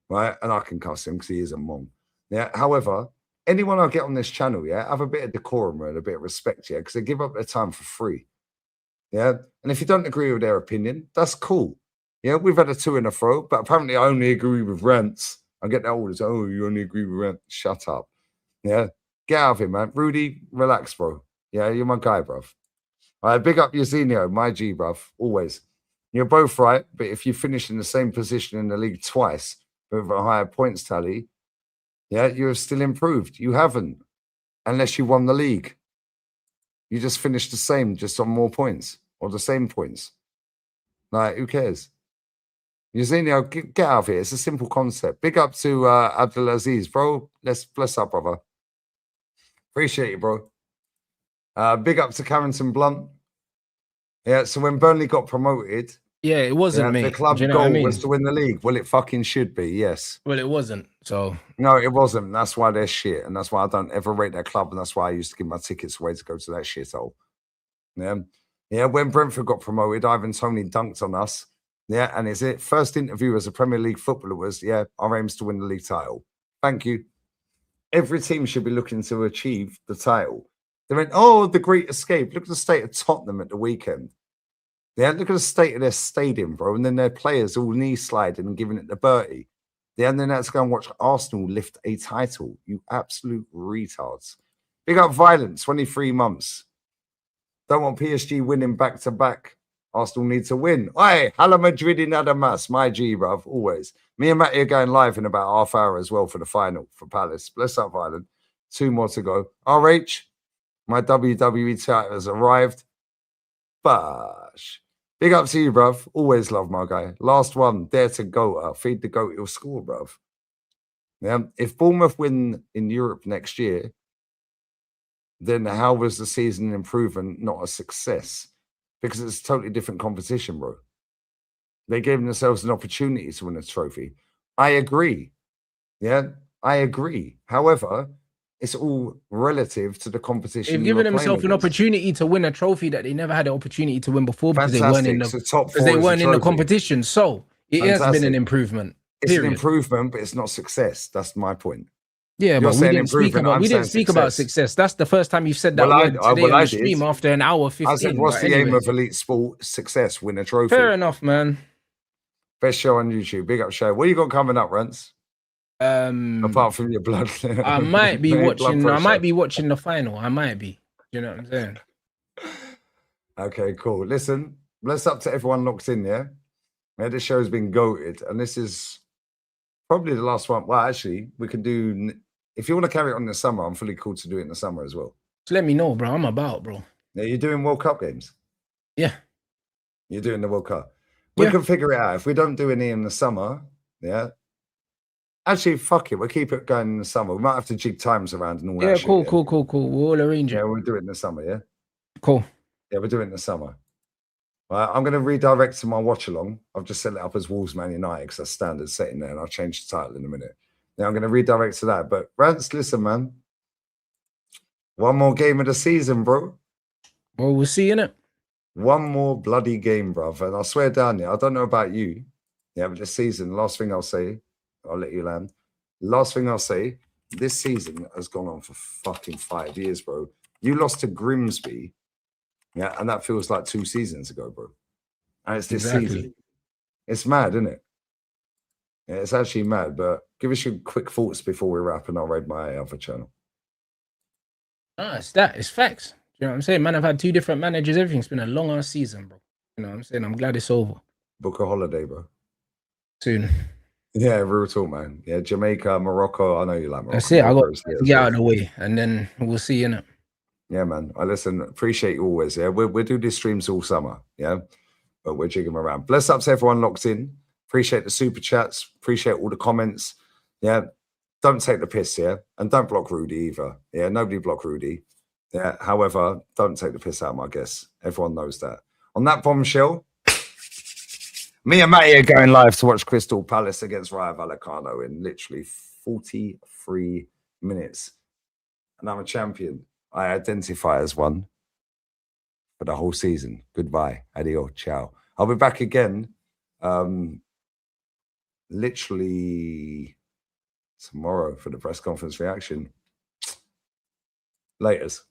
Right. And I can cuss him because he is a mong. Yeah. However, anyone I get on this channel, yeah, have a bit of decorum and a bit of respect, yeah, because they give up their time for free. Yeah. And if you don't agree with their opinion, that's cool. Yeah. We've had a 2 in a row, but apparently I only agree with Rants. I get that all the time. Oh, you only agree with Rants. Shut up. Yeah. Get out of here, man. Rudy, relax, bro. Yeah. You're my guy, bruv. All right. Big up Eugenio, my G, bruv. Always. You're both right. But if you finish in the same position in the league twice with a higher points tally, yeah, you have still improved. You haven't, unless you won the league. You just finished the same, just on more points or the same points. Like, who cares? Eugenio, get out of here. It's a simple concept. Big up to Abdulaziz, bro. Let's bless up, brother. Appreciate you, bro. Big up to Carrington Blunt. Yeah, so when Burnley got promoted, yeah, it wasn't, mate. the club Do you know goal what I mean? was to win the league. Well, it fucking should be, yes. Well, it wasn't. So no, it wasn't. That's why they're shit, and that's why I don't ever rate their club, and that's why I used to give my tickets away to go to that shithole. Yeah, yeah. When Brentford got promoted, Ivan Toney dunked on us. Yeah, and is it first interview as a Premier League footballer was, yeah, our aim is to win the league title. Thank you. Every team should be looking to achieve the title. They went, oh, the great escape. Look at the state of Tottenham at the weekend. Yeah, look at the state of their stadium, bro. And then their players all knee sliding and giving it the Bertie. Yeah, and then let's go and watch Arsenal lift a title. You absolute retards. Big up Violence, 23 months. Don't want PSG winning back-to-back. Arsenal need to win. Oi, Hala Madrid in Adamas, my G, bruv, always. Me and Matty are going live in about half hour as well for the final for Palace. Bless up, Violent. 2 more to go. RH, my WWE title has arrived. Bash. Big up to you, bruv. Always love my guy. Last one, dare to go. Feed the goat, he'll score, bruv. Yeah. If Bournemouth win in Europe next year, then how was the season improvement not a success? Because it's a totally different competition, bro. They gave themselves an opportunity to win a trophy. I agree. Yeah, I agree. However, it's all relative to the competition. They've given themselves an opportunity to win a trophy that they never had the opportunity to win before because they weren't in the top 4 in the competition. So it has been an improvement. It's an improvement, but it's not success. That's my point. Yeah, but we didn't speak about success. That's the first time you've said that word today on the stream after an hour 15. I said, what's the aim of elite sport? Success, win a trophy. Fair enough, man. Best show on YouTube. Big up show. What you got coming up, Rents? Apart from your blood. I might be watching. I might be watching the final. I might be. You know what I'm saying? Okay, cool. Listen, bless up to everyone locked in, yeah? This show's been goated, and this is probably the last one. Well, actually, we can do... If you want to carry it on in the summer, I'm fully cool to do it in the summer as well. Just let me know, bro. I'm about, bro. Yeah, you're doing World Cup games? Yeah. You're doing the World Cup. We can figure it out. If we don't do any in the summer, yeah. Actually, fuck it. We'll keep it going in the summer. We might have to jig times around and all that shit. Cool. We'll all arrange it. Yeah, we'll do it in the summer, yeah? Cool. Yeah, we'll do it in the summer. Right, I'm going to redirect to my watch-along. I've just set it up as Wolves Man United because that's standard setting there, and I'll change the title in a minute. Now I'm going to redirect to that. But Rants, listen, man. One more game of the season, bro. Well, we'll see, innit? One more bloody game, bro. And I swear down, yeah, I don't know about you. Yeah, but this season, last thing I'll say, I'll let you land. Last thing I'll say, this season has gone on for fucking 5 years, bro. You lost to Grimsby. Yeah, and that feels like 2 seasons ago, bro. And it's this season. It's mad, isn't it? Yeah, it's actually mad, but give us your quick thoughts before we wrap and I'll raid my other channel. It's that. It's facts. You know what I'm saying? Man, I've had 2 different managers. Everything's been a long-ass season, bro. You know what I'm saying? I'm glad it's over. Book a holiday, bro. Soon. Yeah, real talk, man. Yeah, Jamaica, Morocco. I know you like Morocco. That's it. I got to get out of the way and then we'll see, innit? Yeah, man. I listen, appreciate you always. Yeah, we'll do these streams all summer. Yeah, but we're jigging around. Bless up to everyone locked in. Appreciate the super chats. Appreciate all the comments. Yeah, don't take the piss. Yeah, and don't block Rudy either. Yeah, nobody block Rudy. Yeah, however, don't take the piss out of my guests. Everyone knows that. On that bombshell, me and Matty are going live to watch Crystal Palace against Rayo Vallecano in literally 43 minutes, and I'm a champion. I identify as one for the whole season. Goodbye. Adios. Ciao. I'll be back again literally tomorrow for the press conference reaction. Laters.